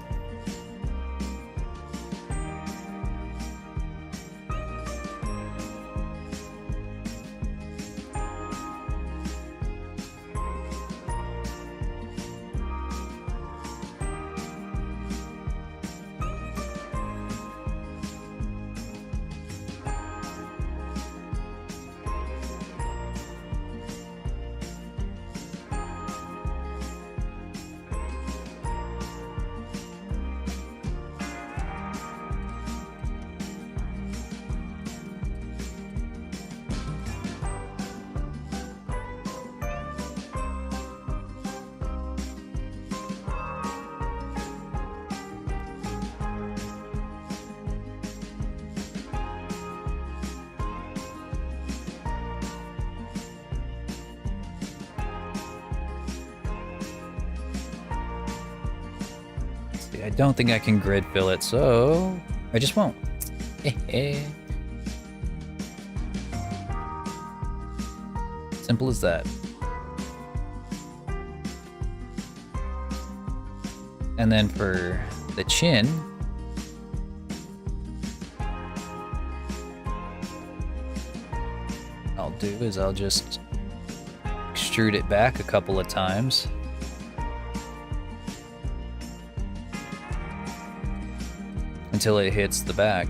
I don't think I can grid fill it, so I just won't. Simple as that. And then for the chin, I'll do is I'll just extrude it back a couple of times. Until it hits the back.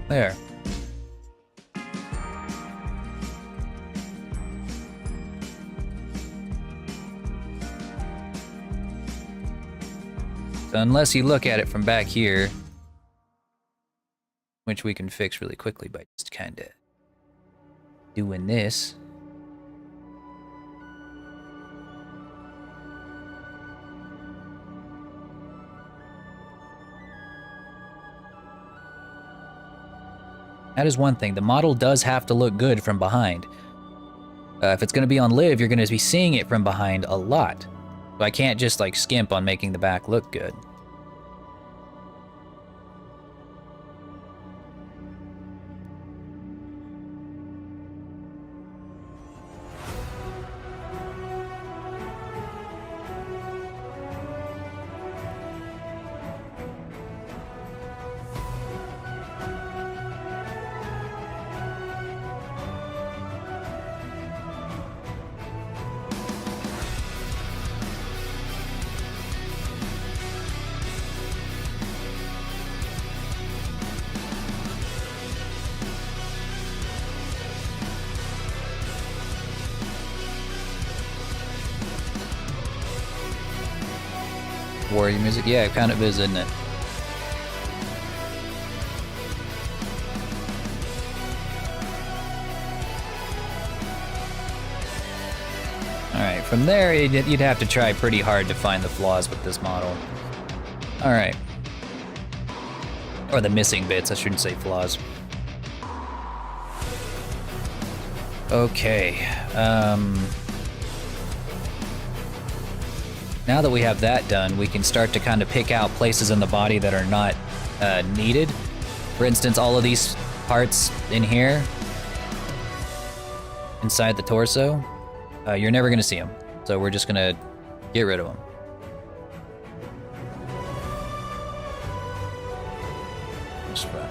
There. So unless you look at it from back here, which we can fix really quickly by just kind of doing this. That is one thing. The model does have to look good from behind. If it's going to be on live, you're going to be seeing it from behind a lot. So I can't just like skimp on making the back look good. warrior music. Yeah, it kind of is, isn't it? Alright, from there you'd have to try pretty hard to find the flaws with this model. Alright. Or the missing bits, I shouldn't say flaws. Okay, now that we have that done, we can start to kind of pick out places in the body that are not needed. For instance, all of these parts in here, inside the torso, you're never gonna see them. So we're just gonna get rid of them. Just right.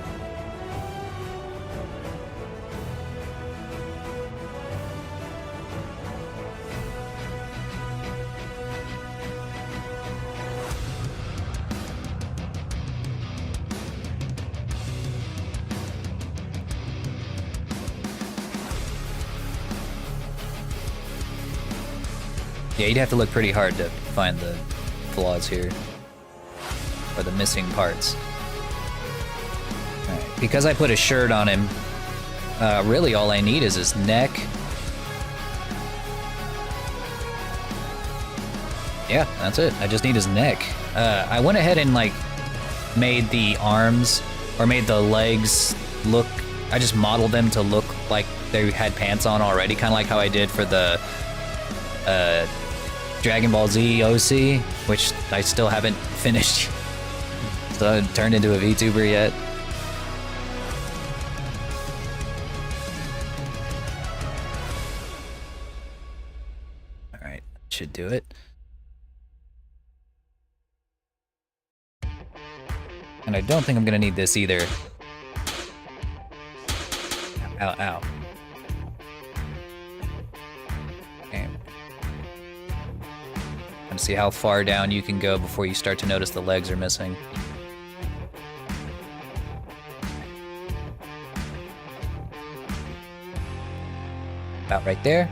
Yeah, you'd have to look pretty hard to find the flaws here. Or the missing parts. Alright, because I put a shirt on him, really all I need is his neck. Yeah, that's it. I just need his neck. I went ahead and like made the arms, or made the legs look, I just modeled them to look like they had pants on already, kind of like how I did for the Dragon Ball Z OC, which I still haven't finished. So I haven't turned into a VTuber yet. Alright, should do it. And I don't think I'm gonna need this either. Ow, ow. Okay. And see how far down you can go before you start to notice the legs are missing. About right there.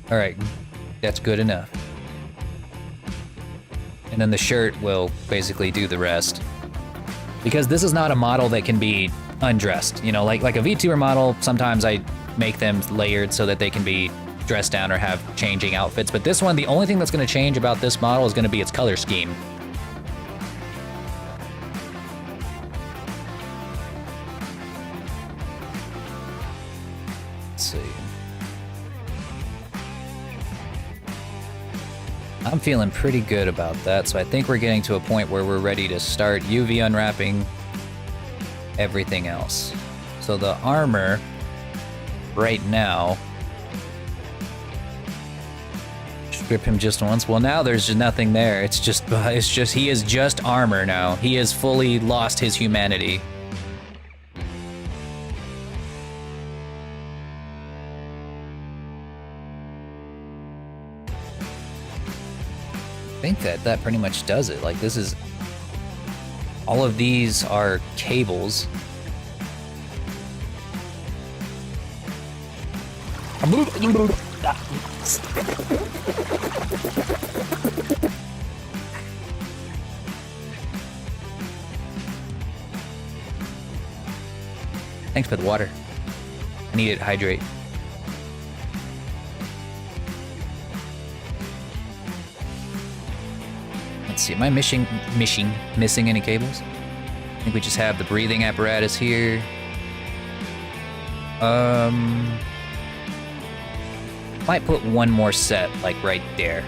All right, that's good enough. And then the shirt will basically do the rest. Because this is not a model that can be undressed. You know, like a VTuber model, sometimes I make them layered so that they can be dressed down or have changing outfits. But this one, the only thing that's gonna change about this model is gonna be its color scheme. Let's see. I'm feeling pretty good about that, so I think we're getting to a point where we're ready to start UV unwrapping everything else. So the armor, right now, strip him just once. Well, now there's just nothing there. It's just he is just armor now. He has fully lost his humanity. I think that pretty much does it. Like, this is, all of these are cables. Thanks for the water. I need it to hydrate. Let's see, am I missing any cables? I think we just have the breathing apparatus here. Might put one more set, like right there.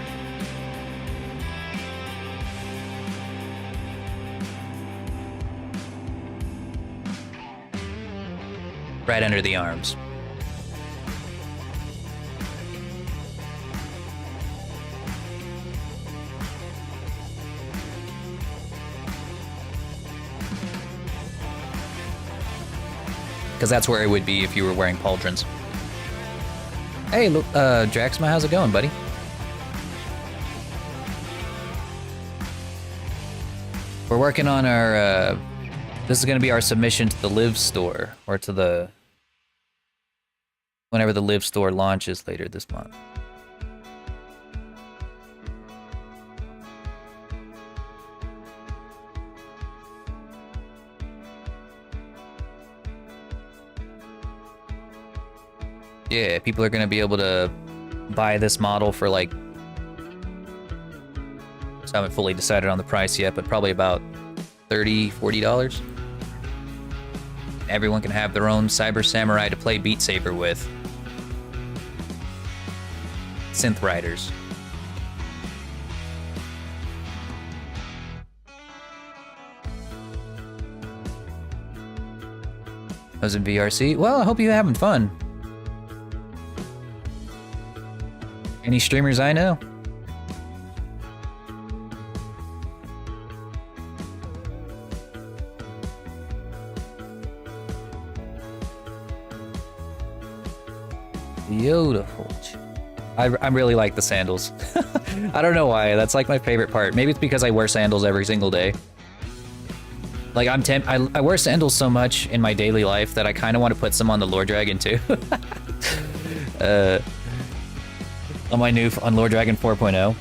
Right under the arms. Because that's where it would be if you were wearing pauldrons. Hey, look, Draxma, how's it going, buddy? We're working on our This is gonna be our submission to the Live store, or to the... whenever the Live store launches later this month. Yeah, people are gonna be able to buy this model for like... so I haven't fully decided on the price yet, but probably about $30, $40. Everyone can have their own Cyber Samurai to play Beat Saber with. Synth Riders. I was in VRC. Well, I hope you're having fun. Any streamers I know? Beautiful. I really like the sandals. I don't know why. That's like my favorite part. Maybe it's because I wear sandals every single day. Like I wear sandals so much in my daily life that I kind of want to put some on the Lord Dragon too. On Lord Dragon 4.0.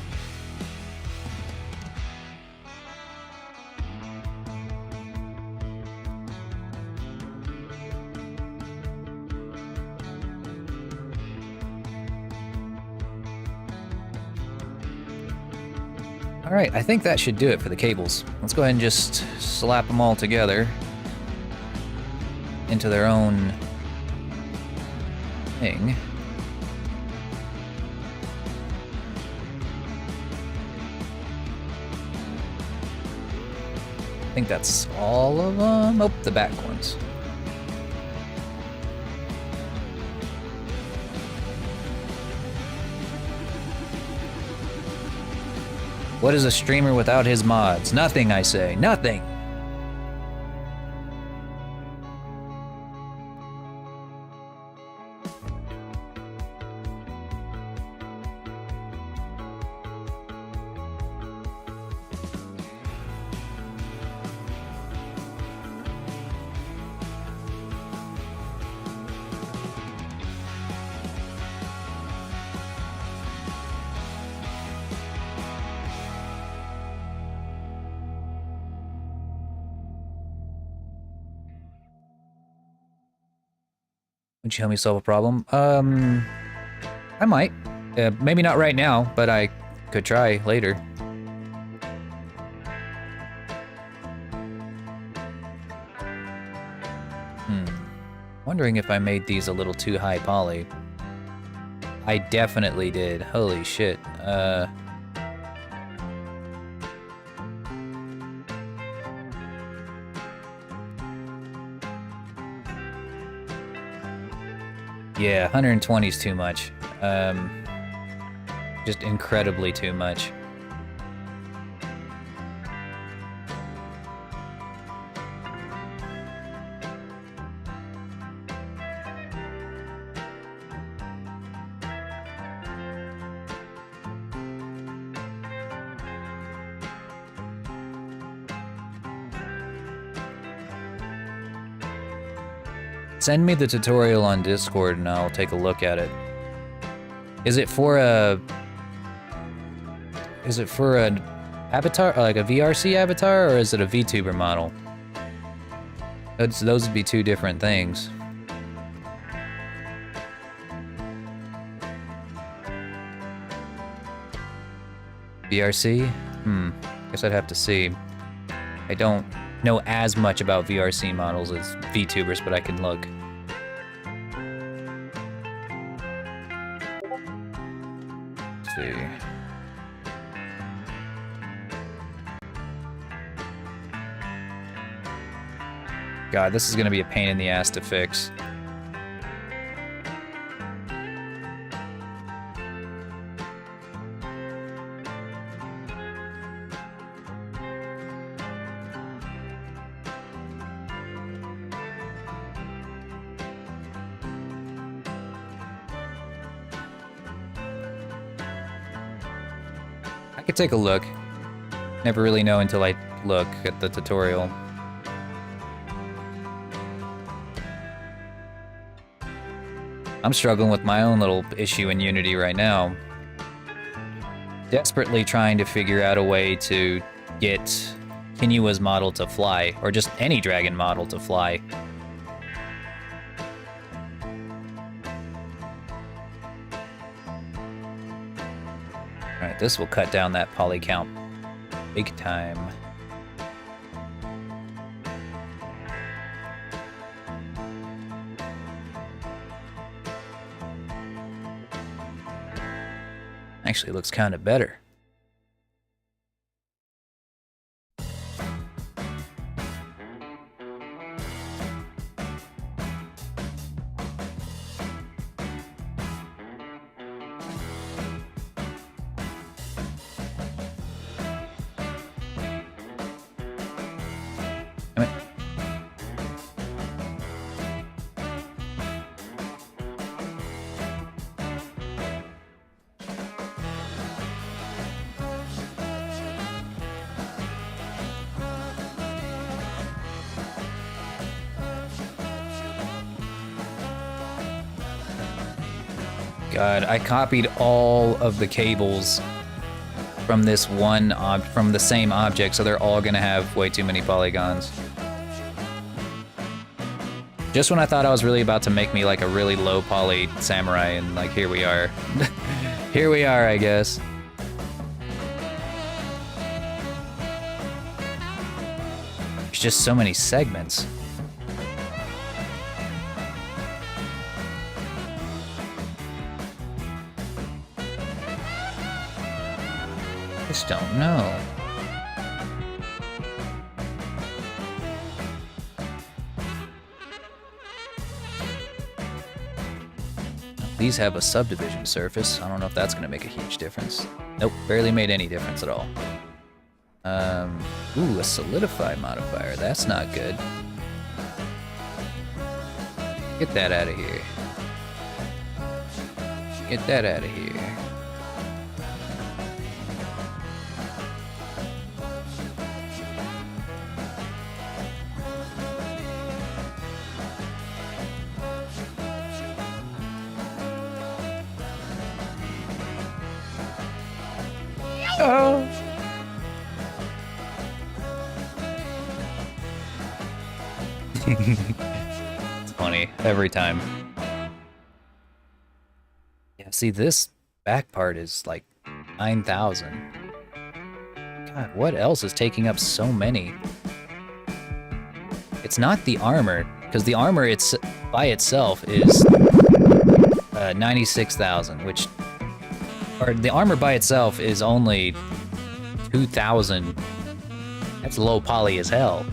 All right, I think that should do it for the cables. Let's go ahead and just slap them all together into their own thing. I think that's all of them. Oh, the back ones. What is a streamer without his mods? Nothing, I say. Nothing! Would you help me solve a problem? I might. Maybe not right now, but I could try later. Wondering if I made these a little too high poly. I definitely did. Holy shit. Yeah, 120 is too much. Just incredibly too much. Send me the tutorial on Discord and I'll take a look at it. Is it for an avatar, like a VRC avatar, or is it a VTuber model? Those would be two different things. VRC? Guess I'd have to see. I don't know as much about VRC models as VTubers, but I can look. Let's see. God, this is gonna be a pain in the ass to fix. I could take a look. Never really know until I look at the tutorial. I'm struggling with my own little issue in Unity right now. Desperately trying to figure out a way to get Kinua's model to fly, or just any dragon model to fly. Alright, this will cut down that poly count big time. Actually, looks kind of better. God, I copied all of the cables from this one from the same object, so they're all gonna have way too many polygons. Just when I thought I was really about to make me like a really low poly samurai, and like here we are. Here we are, I guess. There's just so many segments. Just don't know. These have a subdivision surface. I don't know if that's gonna make a huge difference. Nope, barely made any difference at all. Ooh, a solidify modifier. That's not good. Get that out of here. Get that out of here. Oh. It's funny every time. Yeah, see, this back part is like 9,000. God, what else is taking up so many? It's not the armor, because the armor by itself is 96,000, which... Or the armor by itself is only 2,000. That's low poly as hell.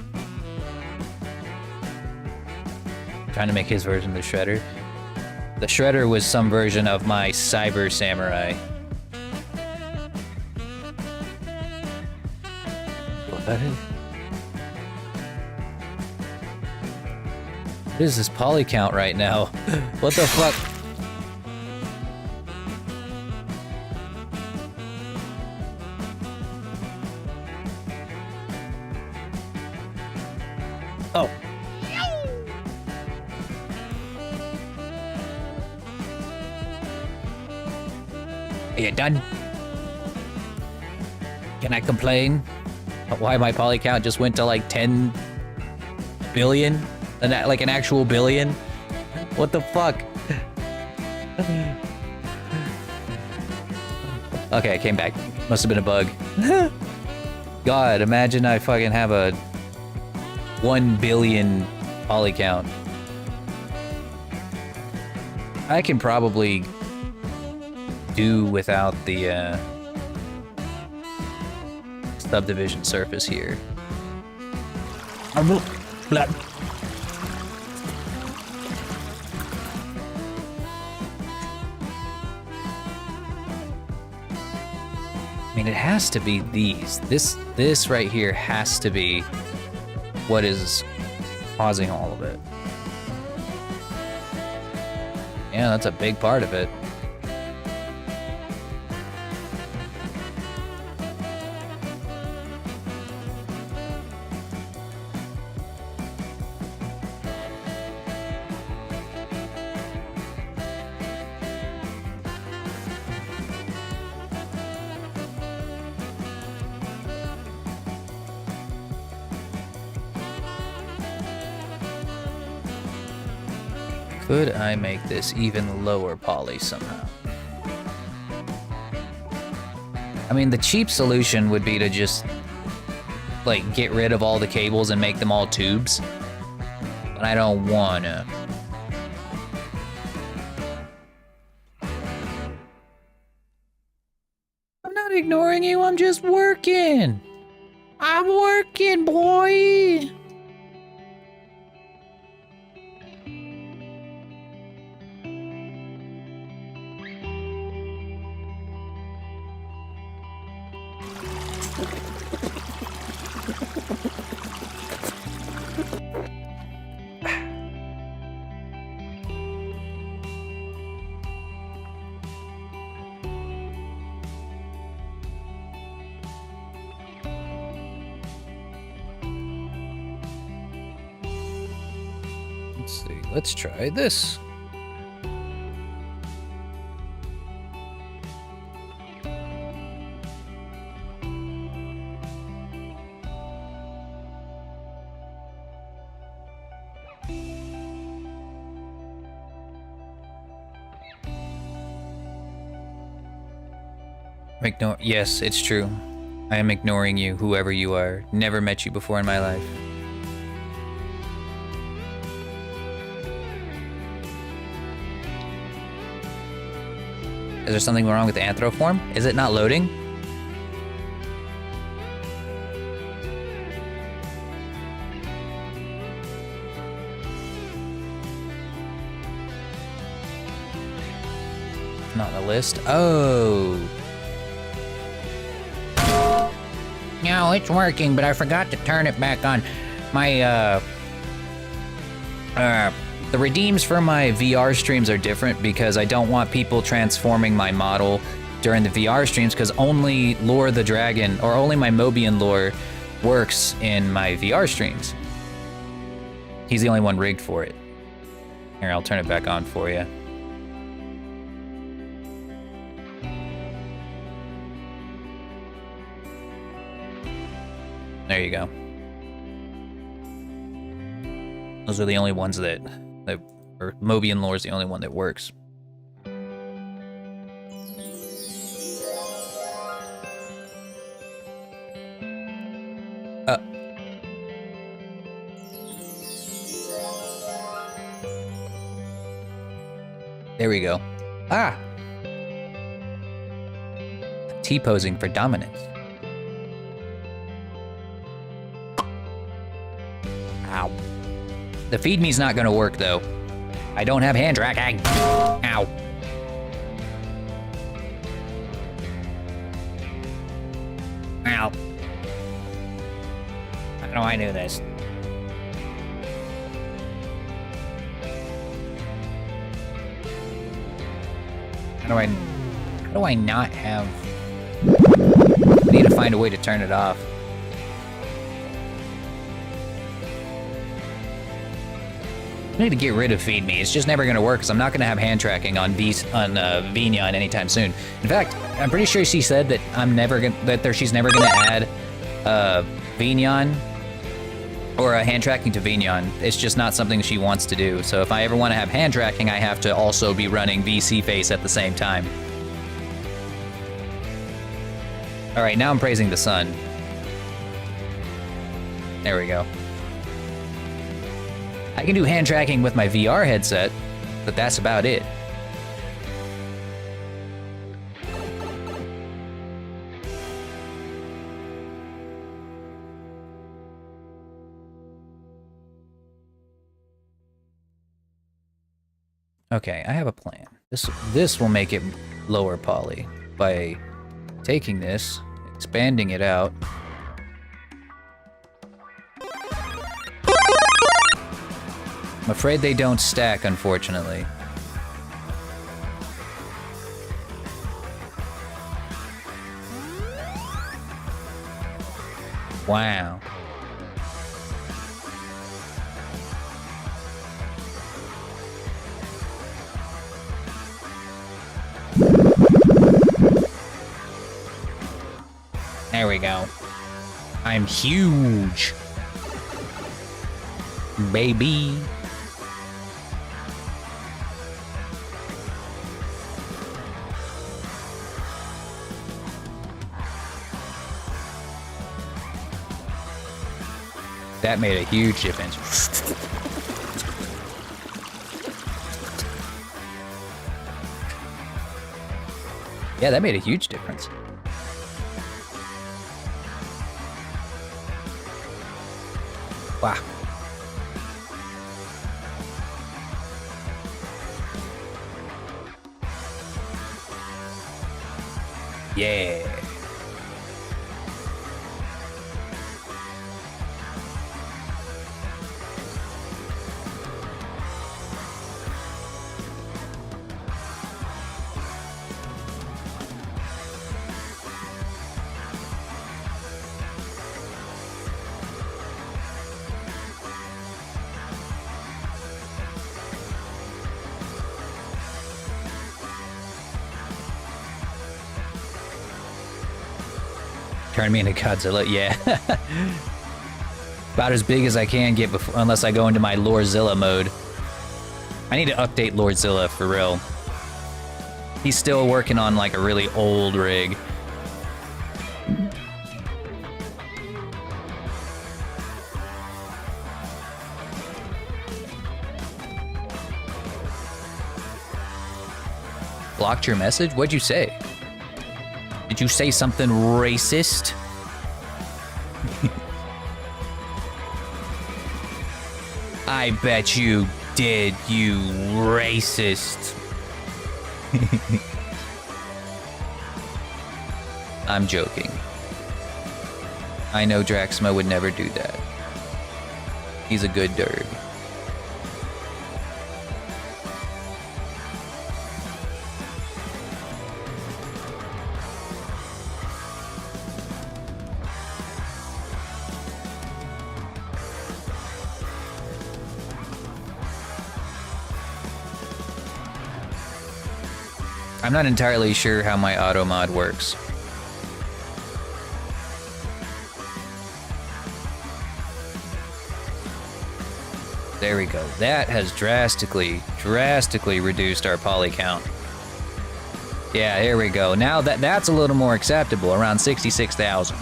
Trying to make his version of the Shredder. The Shredder was some version of my Cyber Samurai. What is this poly count right now? What the fuck? Oh. Are you done? Can I complain? Why my poly count just went to like 10 billion? Like an actual billion? What the fuck? Okay, I came back. Must have been a bug. God, imagine I fucking have a 1 billion poly count. I can probably do without the subdivision surface here. I mean, it has to be these. This right here has to be what is causing all of it. Yeah, that's a big part of it. Could I make this even lower poly somehow? I mean, the cheap solution would be to just, like, get rid of all the cables and make them all tubes. But I don't wanna. I'm not ignoring you, I'm just working. I'm working, boy. Let's see, let's try this. Yes, it's true. I am ignoring you, whoever you are. Never met you before in my life. Is there something wrong with the anthroform? Is it not loading? Not on the list. Oh. No, it's working, but I forgot to turn it back on. My, the redeems for my VR streams are different because I don't want people transforming my model during the VR streams because only Lore the Dragon, or only my Mobian lore, works in my VR streams. He's the only one rigged for it. Here, I'll turn it back on for you. There you go. Those are the only ones that or Mobian lore is the only one that works. There we go. Ah! T-posing for dominance. Ow. The feed me's not gonna work though. I don't have hand tracking. Ow. Ow. How do I do this? How do I not have... I need to find a way to turn it off. I need to get rid of Feed Me. It's just never going to work because I'm not going to have hand tracking on Vignon anytime soon. In fact, I'm pretty sure she said that she's never going to add Vignon or hand tracking to Vignon. It's just not something she wants to do. So if I ever want to have hand tracking, I have to also be running VC Face at the same time. All right, now I'm praising the sun. There we go. I can do hand tracking with my VR headset, but that's about it. Okay, I have a plan. This will make it lower poly by taking this, expanding it out. I'm afraid they don't stack, unfortunately. Wow. There we go. I'm huge. Baby. That made a huge difference. Yeah, that made a huge difference. Wow. Yeah. Turn me into Godzilla, yeah. About as big as I can get before, unless I go into my Lordzilla mode. I need to update Lordzilla for real. He's still working on like a really old rig. Blocked your message? What'd you say? Did you say something racist? I bet you did, you racist. I'm joking. I know Draxma would never do that. He's a good derg. I'm not entirely sure how my auto mod works. There we go. That has drastically reduced our poly count. Yeah, there we go. Now that's a little more acceptable, around 66,000.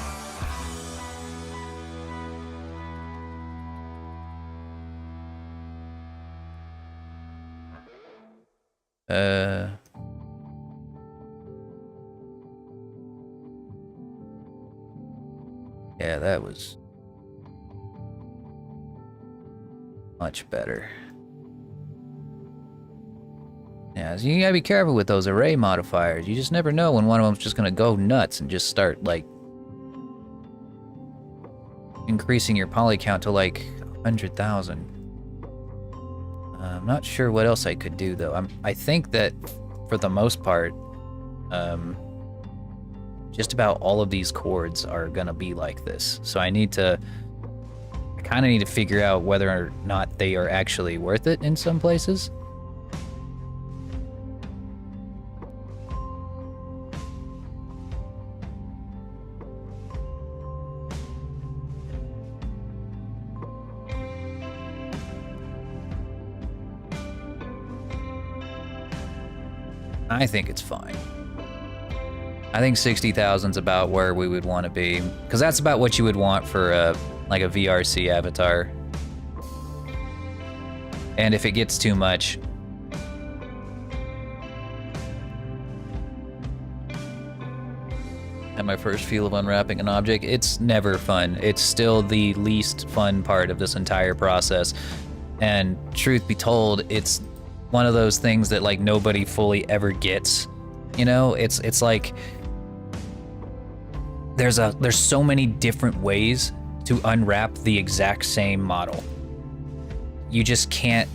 Yeah, that was much better. Yeah, so you gotta be careful with those array modifiers. You just never know when one of them's just gonna go nuts and just start, like, increasing your poly count to, like, 100,000. I'm not sure what else I could do, though. I think that, for the most part, just about all of these chords are gonna be like this. So I kinda need to figure out whether or not they are actually worth it in some places. I think it's fine. I think 60,000's about where we would want to be, because that's about what you would want for like a VRC avatar. And if it gets too much, at my first feel of unwrapping an object, it's never fun. It's still the least fun part of this entire process. And truth be told, it's one of those things that like nobody fully ever gets. You know, it's like there's so many different ways to unwrap the exact same model. You just can't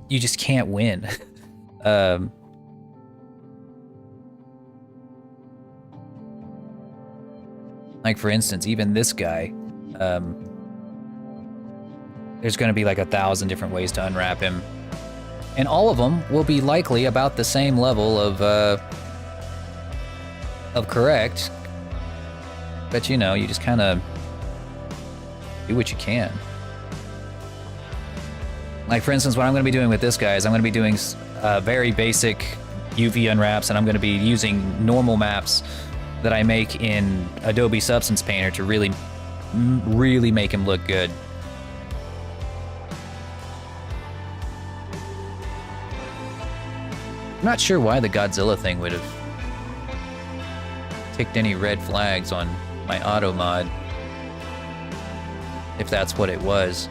win. Like for instance, even this guy, there's gonna be like 1,000 different ways to unwrap him. And all of them will be likely about the same level of correct. But you know, you just kind of do what you can. Like for instance, what I'm going to be doing with this guy is I'm going to be doing very basic UV unwraps, and I'm going to be using normal maps that I make in Adobe Substance Painter to really really make him look good. I'm not sure why the Godzilla thing would have ticked any red flags on my auto mod. If that's what it was.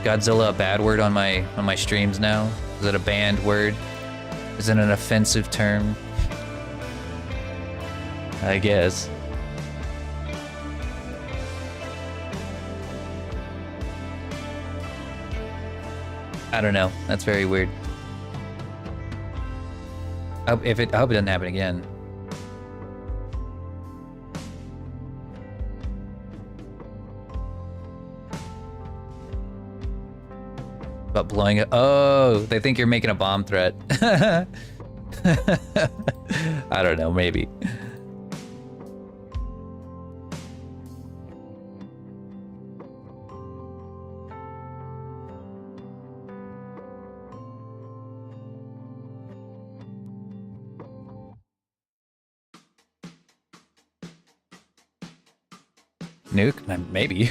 Godzilla a bad word on my streams now? Is it a banned word? Is it an offensive term? I guess. I don't know. That's very weird. I hope it doesn't happen again. About blowing it. Oh, they think you're making a bomb threat. I don't know, maybe. Nuke? Maybe.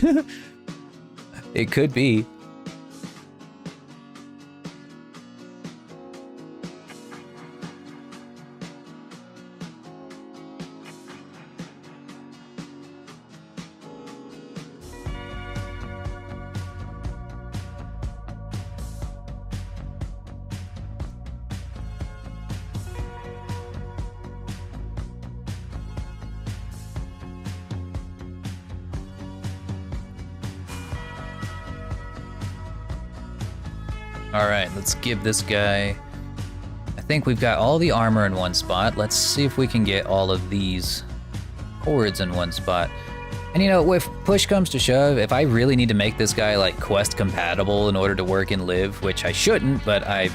It could be. Alright, let's give this guy... I think we've got all the armor in one spot. Let's see if we can get all of these cords in one spot. And you know, if push comes to shove, if I really need to make this guy like quest compatible in order to work and live, which I shouldn't, but I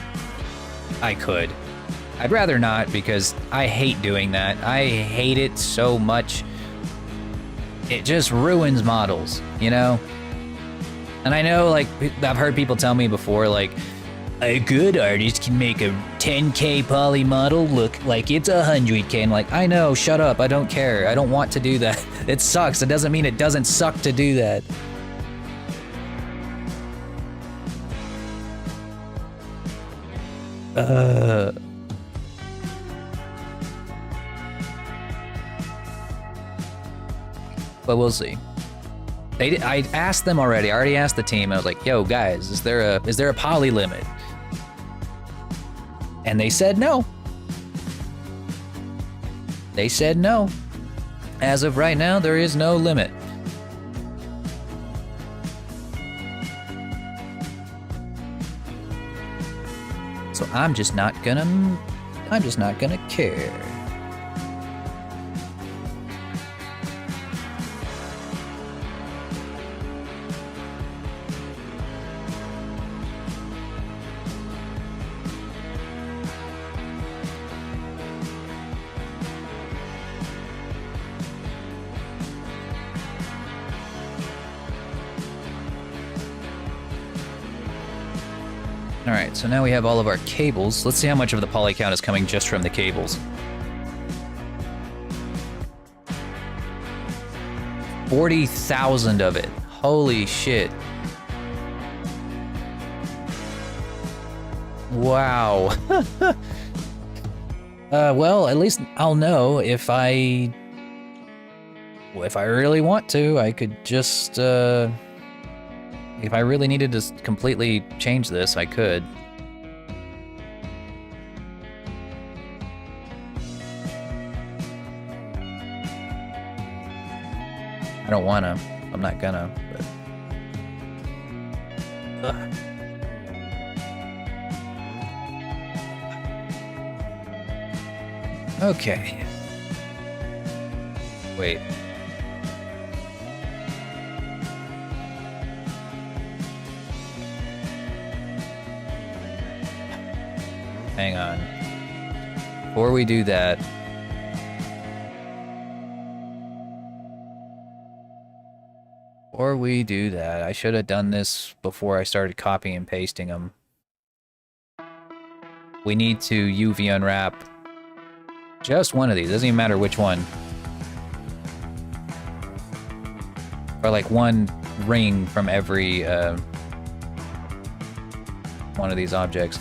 could. I'd rather not because I hate doing that. I hate it so much. It just ruins models, you know? And I know, like, I've heard people tell me before, like, a good artist can make a 10K poly model look like it's 100K. I'm like, I know, shut up, I don't care. I don't want to do that. It sucks. It doesn't mean it doesn't suck to do that. But we'll see. I asked them already. I already asked the team. I was like, "Yo, guys, is there a poly limit?" And they said no. They said no. As of right now, there is no limit. So I'm just not gonna care. Alright, so now we have all of our cables. Let's see how much of the poly count is coming just from the cables. 40,000 of it. Holy shit. Wow. Well, at least I'll know if I really want to, I could just, if I really needed to completely change this, I could. I don't wanna. I'm not gonna, but... Ugh. Okay. Wait. Hang on. Before we do that... I should have done this before I started copying and pasting them. We need to UV unwrap just one of these. Doesn't even matter which one. Or like one ring from every one of these objects.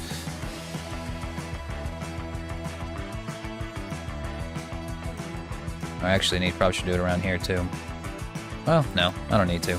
I actually probably should do it around here too. Well, no, I don't need to.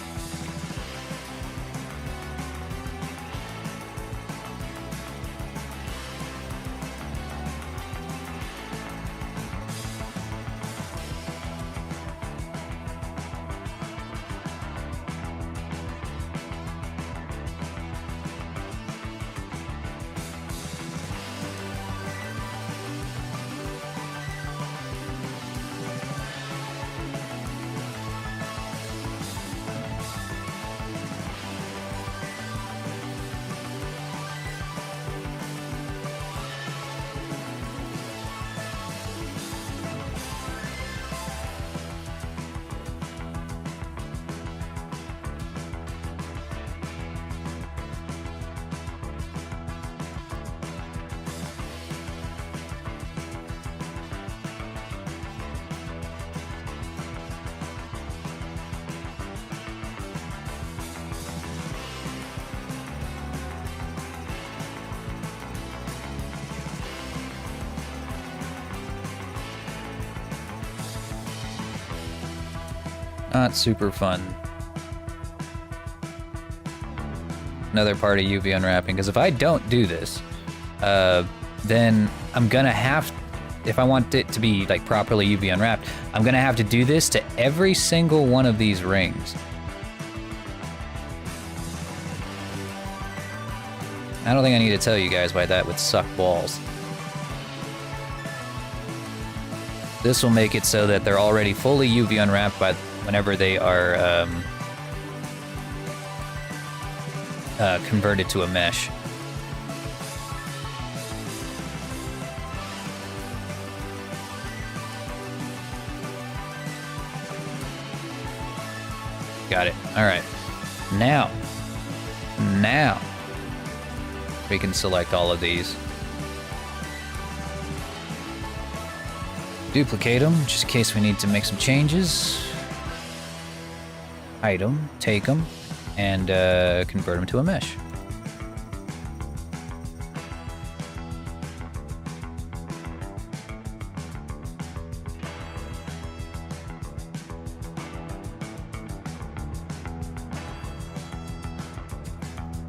Not super fun. Another part of UV unwrapping, because if I don't do this, then I'm gonna have, if I want it to be like properly UV unwrapped, I'm gonna have to do this to every single one of these rings. I don't think I need to tell you guys why that would suck balls. This will make it so that they're already fully UV unwrapped by whenever they are converted to a mesh. Got it. All right. Now we can select all of these. Duplicate them, just in case we need to make some changes. Item, take them, and convert them to a mesh.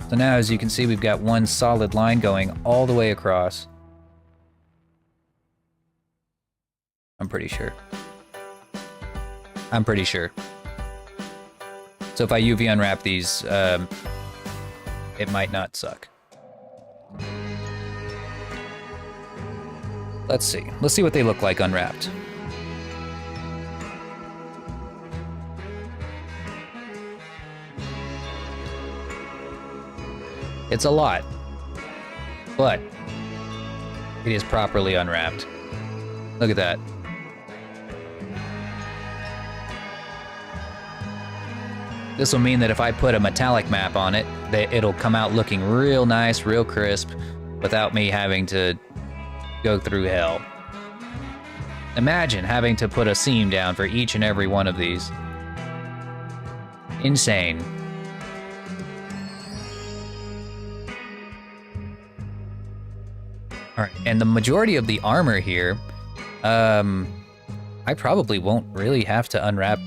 So now, as you can see, we've got one solid line going all the way across. I'm pretty sure. So if I UV unwrap these, it might not suck. Let's see. Let's see what they look like unwrapped. It's a lot, but it is properly unwrapped. Look at that. This will mean that if I put a metallic map on it, it'll come out looking real nice, real crisp, without me having to go through hell. Imagine having to put a seam down for each and every one of these. Insane. Alright, and the majority of the armor here, I probably won't really have to unwrap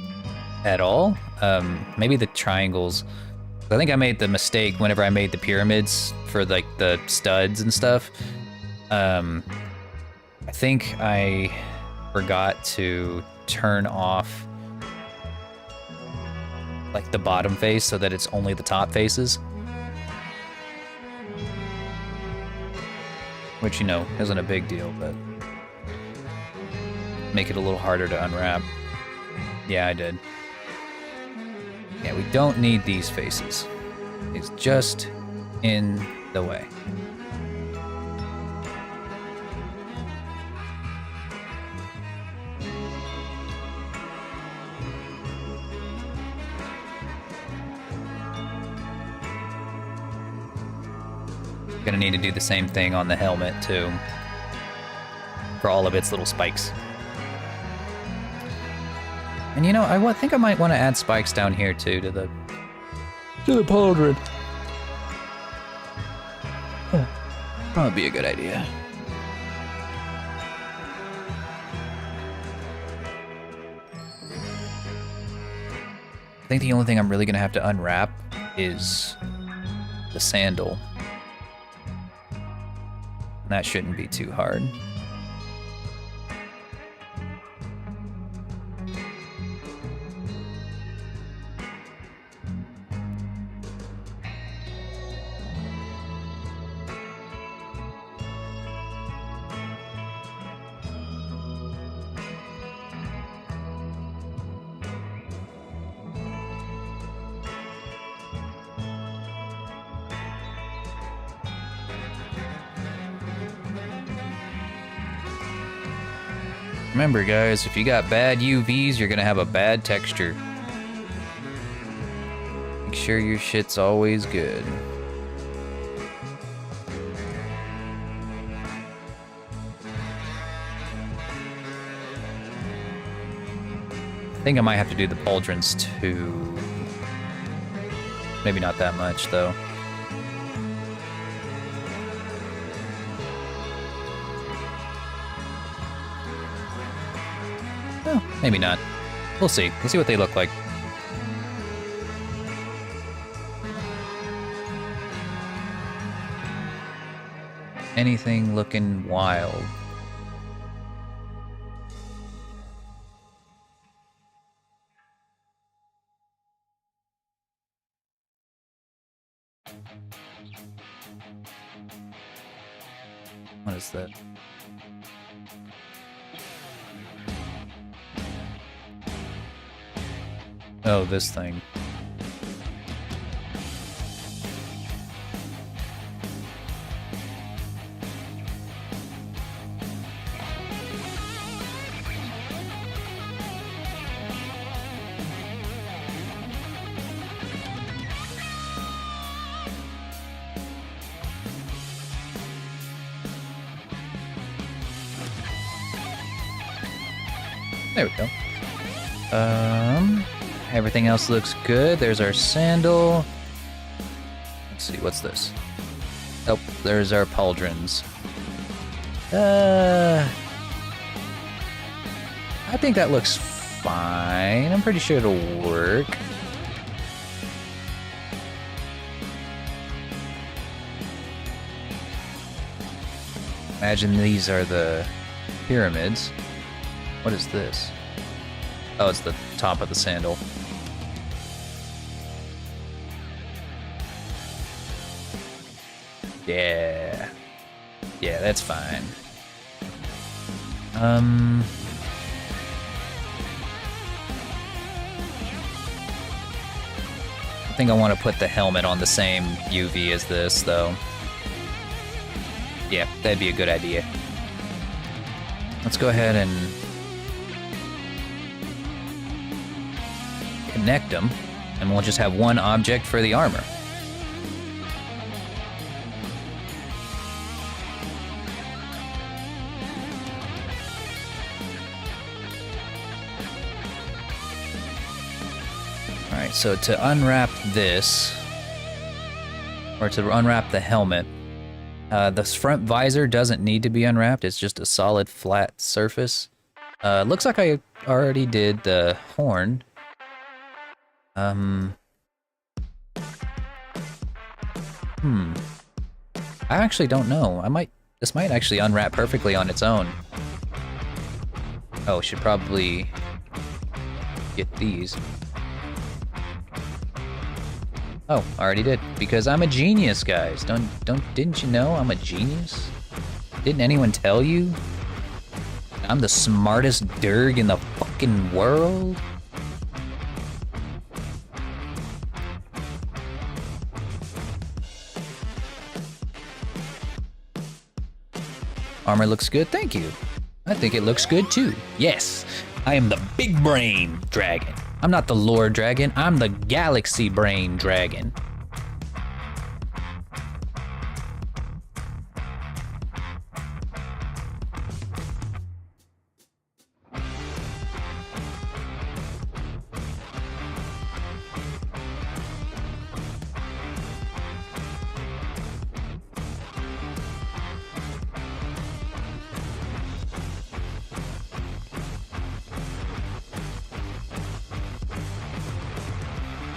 at all. Maybe the triangles. I think I made the mistake whenever I made the pyramids for like the studs and stuff. I think I forgot to turn off like the bottom face so that it's only the top faces. Which, you know, isn't a big deal, but make it a little harder to unwrap. Yeah, I did. Yeah, we don't need these faces. It's just in the way. Gonna need to do the same thing on the helmet too, for all of its little spikes. And you know, think I might want to add spikes down here too to the pauldron. Probably be a good idea. I think the only thing I'm really gonna have to unwrap is the sandal. That shouldn't be too hard. Remember guys, if you got bad UVs, you're gonna have a bad texture. Make sure your shit's always good. I think I might have to do the pauldrons too. Maybe not that much though. Maybe not. We'll see. We'll see what they look like. Anything looking wild? What is that? Oh, this thing. There we go. Everything else looks good. There's our sandal. Let's see, what's this? Oh, there's our pauldrons. I think that looks fine. I'm pretty sure it'll work. Imagine these are the pyramids. What is this? Oh, it's the top of the sandal. Yeah. Yeah, that's fine. I think I want to put the helmet on the same UV as this, though. Yeah, that'd be a good idea. Let's go ahead and connect them, and we'll just have one object for the armor. Alright, so to unwrap this, or to unwrap the helmet, the front visor doesn't need to be unwrapped, it's just a solid flat surface. Looks like I already did the horn. I actually don't know. This might actually unwrap perfectly on its own. Oh, should probably get these. Oh, I already did, because I'm a genius, guys. Didn't you know I'm a genius? Didn't anyone tell you? I'm the smartest derg in the fucking world? Armor looks good, thank you. I think it looks good too. Yes, I am the big brain dragon. I'm not the lore dragon, I'm the galaxy brain dragon.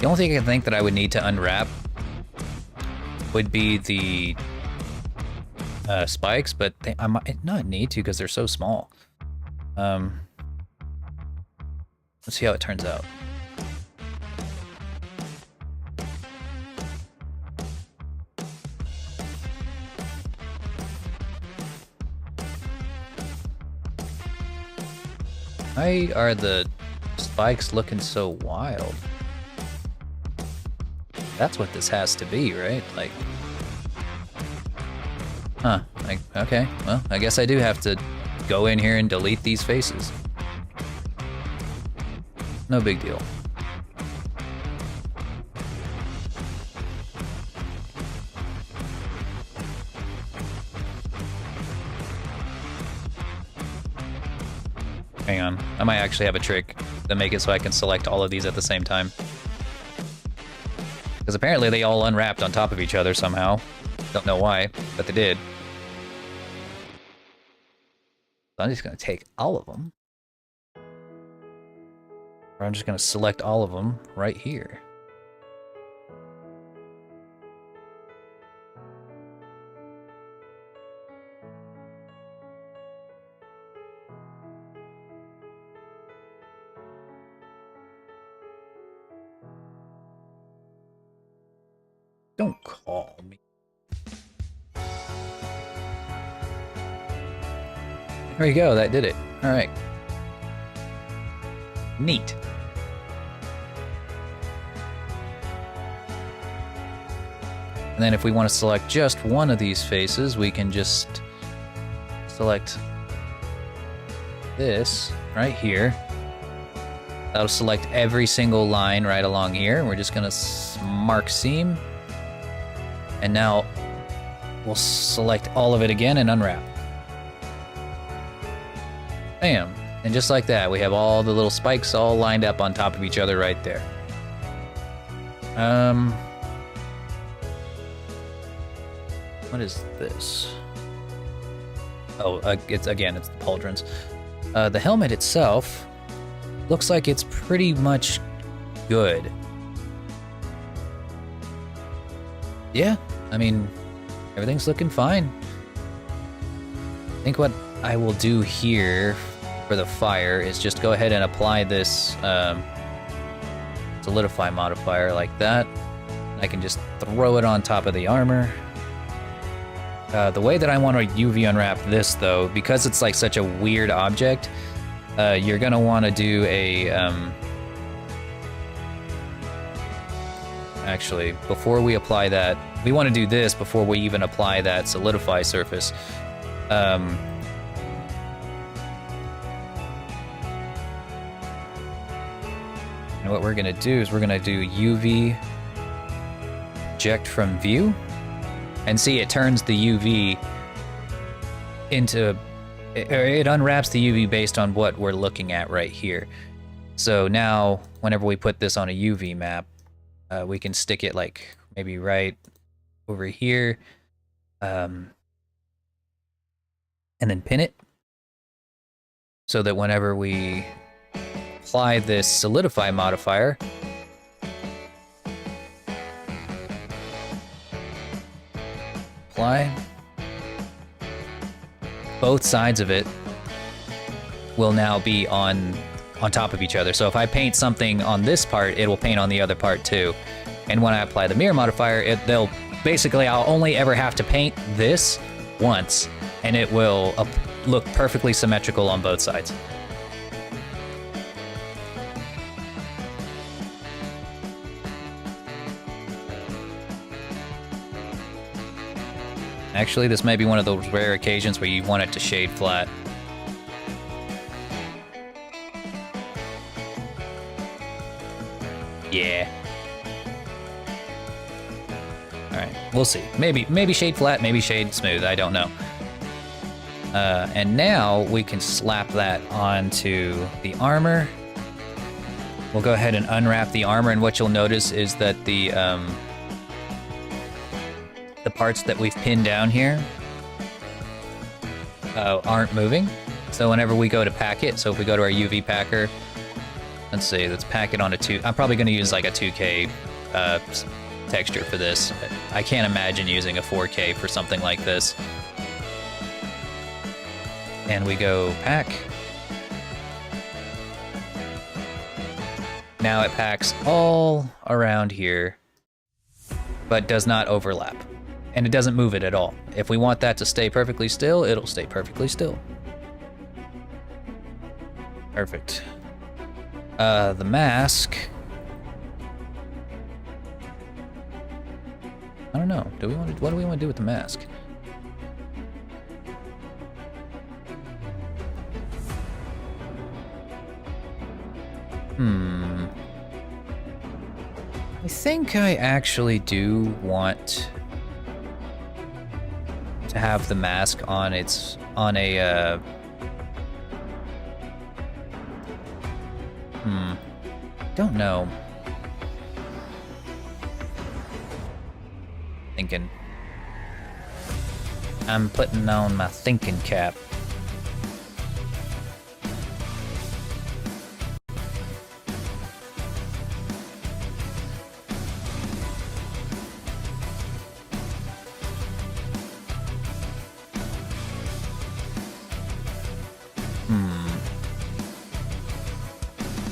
The only thing I can think that I would need to unwrap would be the spikes, but I might not need to because they're so small. Let's see how it turns out. Why are the spikes looking so wild? That's what this has to be, right? Like, huh, like, okay, well, I guess I do have to go in here and delete these faces. No big deal. Hang on, I might actually have a trick to make it so I can select all of these at the same time. Because apparently they all unwrapped on top of each other somehow. Don't know why, but they did. So I'm just gonna take all of them. Or I'm just gonna select all of them right here. Don't call me. There you go, that did it. All right. Neat. And then if we want to select just one of these faces, we can just select this right here. That'll select every single line right along here. We're just gonna mark seam. And now we'll select all of it again and unwrap. Bam. And just like that, we have all the little spikes all lined up on top of each other right there. What is this? Oh, it's the pauldrons. The helmet itself looks like it's pretty much good. Yeah, I mean, everything's looking fine. I think what I will do here for the fire is just go ahead and apply this solidify modifier like that. I can just throw it on top of the armor. The way that I want to UV unwrap this, though, because it's like such a weird object, you're gonna want to do a actually, before we apply that, we want to do this before we even apply that solidify surface. And what we're gonna do is we're gonna do UV eject from view, and see it turns the UV into, it unwraps the UV based on what we're looking at right here. So now, whenever we put this on a UV map, we can stick it like maybe right over here, and then pin it so that whenever we apply this solidify modifier, apply, both sides of it will now be on top of each other. So if I paint something on this part, it will paint on the other part too. And when I apply the mirror modifier, I'll only ever have to paint this once, and it will look perfectly symmetrical on both sides. Actually, this may be one of those rare occasions where you want it to shade flat. Yeah. Alright, we'll see. Maybe shade flat, maybe shade smooth, I don't know. And now we can slap that onto the armor. We'll go ahead and unwrap the armor, and what you'll notice is that the parts that we've pinned down here aren't moving. So whenever we go to pack it, so if we go to our UV packer, Let's see, let's pack it on a 2. I'm probably going to use like a 2K texture for this. I can't imagine using a 4K for something like this. And we go pack. Now it packs all around here, but does not overlap. And it doesn't move it at all. If we want that to stay perfectly still, it'll stay perfectly still. Perfect. The mask. I don't know. What do we want to do with the mask? I think I actually do want to have the mask on a don't know. Thinking. I'm putting on my thinking cap.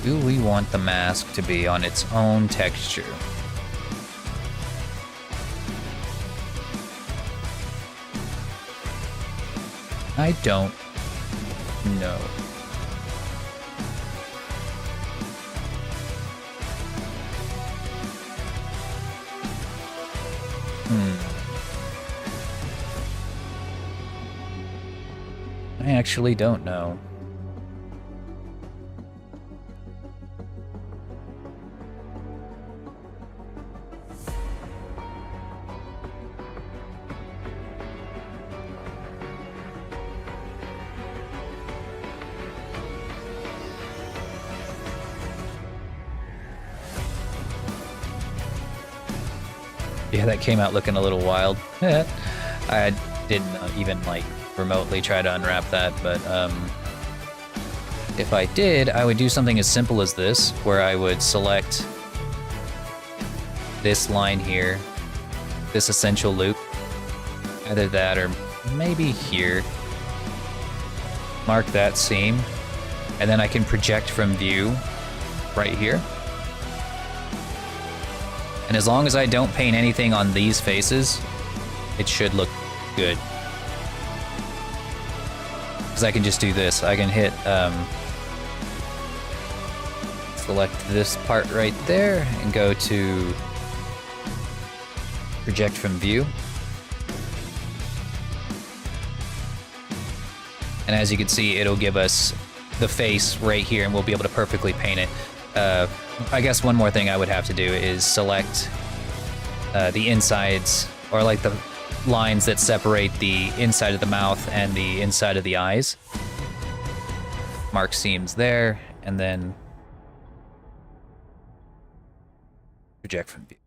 Do we want the mask to be on its own texture? I don't know. I actually don't know. Yeah, that came out looking a little wild. I didn't even like remotely try to unwrap that, but if I did, I would do something as simple as this, where I would select this line here, this essential loop, either that or maybe here. Mark that seam, and then I can project from view right here. And as long as I don't paint anything on these faces, it should look good. Because I can just do this. I can hit, select this part right there and go to project from view. And as you can see, it'll give us the face right here, and we'll be able to perfectly paint it. I guess one more thing I would have to do is select the insides, or like the lines that separate the inside of the mouth and the inside of the eyes. Mark seams there, and then project from view.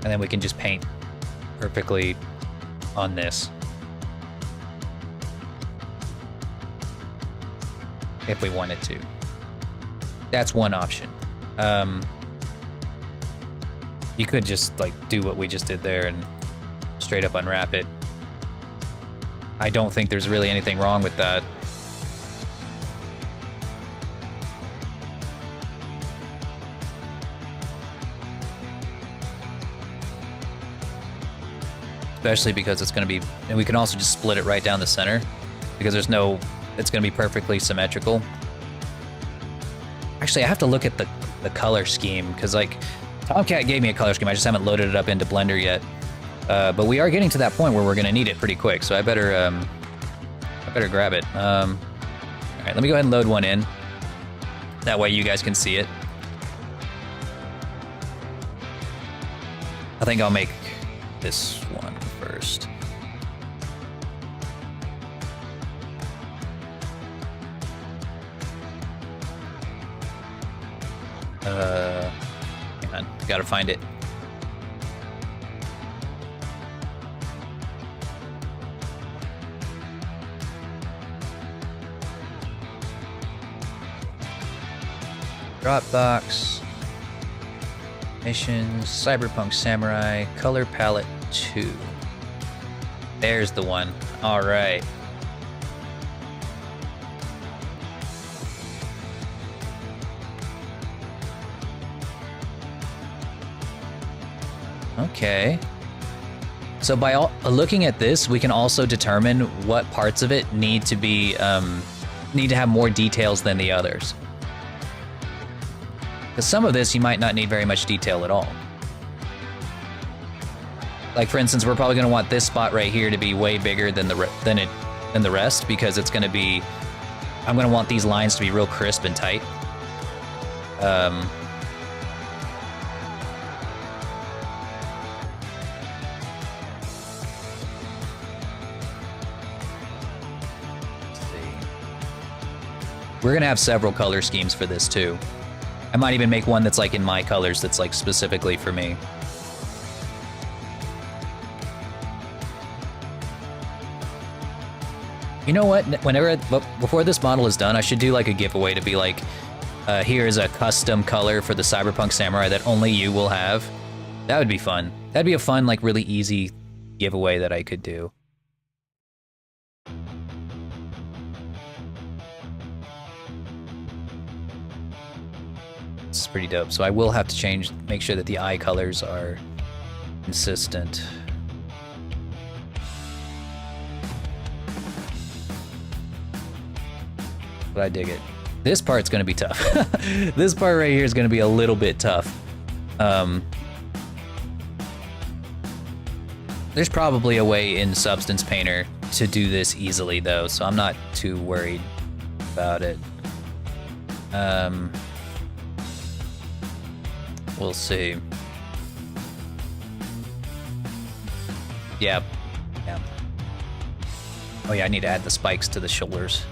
And then we can just paint perfectly on this. If we wanted to. That's one option. You could just like do what we just did there and straight up unwrap it. I don't think there's really anything wrong with that. Especially because it's going to be, and we can also just split it right down the center because there's no, it's going to be perfectly symmetrical. Actually, I have to look at the color scheme because like Tomcat gave me a color scheme. I just haven't loaded it up into Blender yet. But we are getting to that point where we're going to need it pretty quick. So I better grab it. All right, let me go ahead and load one in. That way you guys can see it. I think I'll make this one first. Hang on, gotta find it. Dropbox. Missions. Cyberpunk Samurai. Color Palette 2. There's the one. Alright. Okay. So by looking at this, we can also determine what parts of it need to be need to have more details than the others. Because some of this you might not need very much detail at all. Like for instance, we're probably going to want this spot right here to be way bigger than the rest because it's going to be. I'm going to want these lines to be real crisp and tight. We're gonna have several color schemes for this too. I might even make one that's like in my colors that's like specifically for me. You know what? Before this model is done, I should do like a giveaway to be like, here's a custom color for the Cyberpunk Samurai that only you will have. That would be fun. That'd be a fun, like really easy giveaway that I could do. This is pretty dope. So I will have to make sure that the eye colors are consistent. But I dig it. This part's gonna be tough. This part right here is gonna be a little bit tough. There's probably a way in Substance Painter to do this easily though, so I'm not too worried about it. We'll see. Yeah. Oh yeah, I need to add the spikes to the shoulders.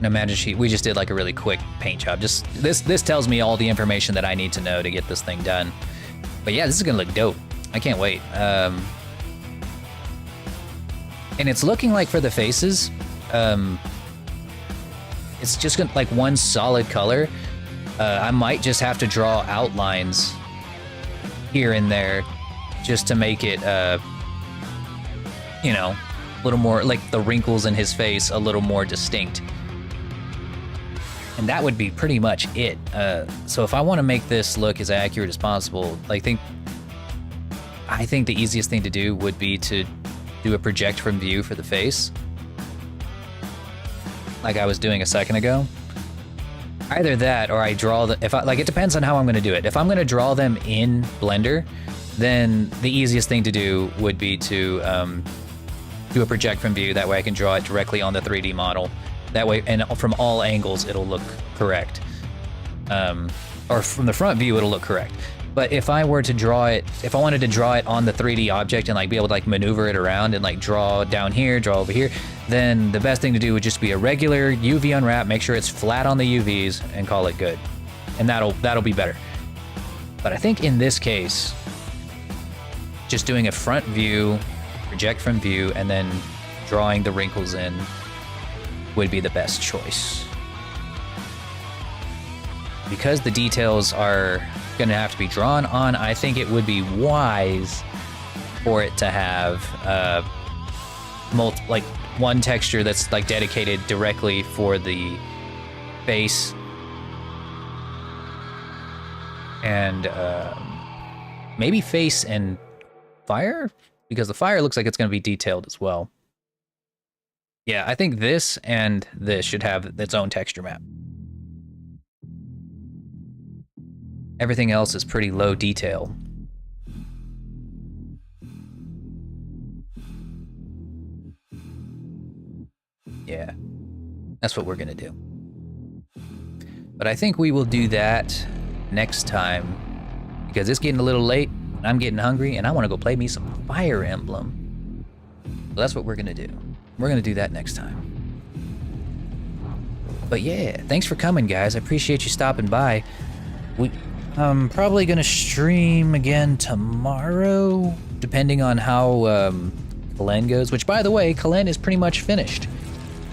Now imagine we just did like a really quick paint job. Just this tells me all the information that I need to know to get this thing done. But yeah, this is gonna look dope. I can't wait. And it's looking like for the faces, it's just gonna like one solid color. I might just have to draw outlines here and there just to make it, you know, a little more like the wrinkles in his face a little more distinct. And that would be pretty much it. So if I want to make this look as accurate as possible, I think the easiest thing to do would be to do a project from view for the face, like I was doing a second ago. Either that, or I draw it depends on how I'm going to do it. If I'm going to draw them in Blender, then the easiest thing to do would be to do a project from view. That way I can draw it directly on the 3D model. That way, and from all angles, it'll look correct. Or from the front view, it'll look correct. But if I were to draw it, if I wanted to draw it on the 3D object and like be able to like maneuver it around and like draw down here, draw over here, then the best thing to do would just be a regular UV unwrap, make sure it's flat on the UVs, and call it good. And that'll be better. But I think in this case, just doing a front view, project from view, and then drawing the wrinkles in would be the best choice. Because the details are gonna have to be drawn on, I think it would be wise for it to have like one texture that's like dedicated directly for the face, and maybe face and fire, because the fire looks like it's gonna be detailed as well. Yeah, I think this and this should have its own texture map. Everything else is pretty low detail. Yeah, that's what we're gonna do. But I think we will do that next time, because it's getting a little late, and I'm getting hungry, and I wanna go play me some Fire Emblem. So that's what we're gonna do. We're gonna do that next time. But yeah, thanks for coming, guys. I appreciate you stopping by. I'm probably gonna stream again tomorrow, depending on how Kalen goes, which by the way, Kalen is pretty much finished.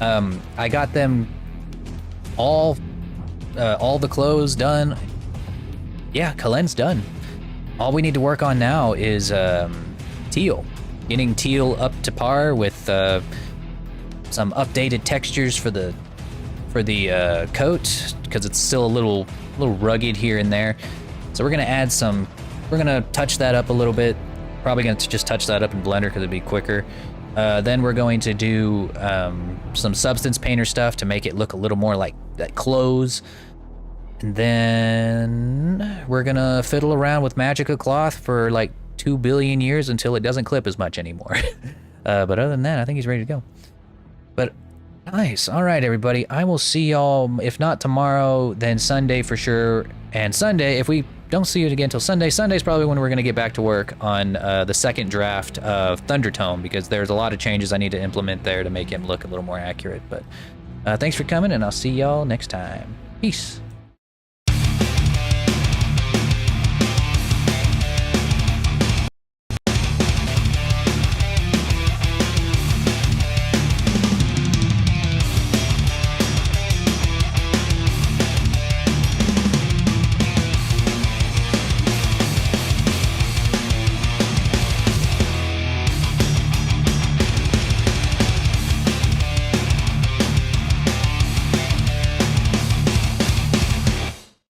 I got them all the clothes done. Yeah, Kalen's done. All we need to work on now is Teal. Getting Teal up to par with some updated textures for the coat, because it's still a little rugged here and there. So we're gonna touch that up a little bit. Probably gonna just touch that up in Blender because it'd be quicker. Then we're going to do some substance painter stuff to make it look a little more like clothes. And then we're gonna fiddle around with Magica cloth for like 2 billion years until it doesn't clip as much anymore. But other than that, I think he's ready to go. But nice. All right, everybody. I will see y'all, if not tomorrow, then Sunday for sure. And Sunday, if we don't see it again until Sunday, Sunday's probably when we're going to get back to work on the second draft of Thundertone, because there's a lot of changes I need to implement there to make him look a little more accurate. But thanks for coming, and I'll see y'all next time. Peace.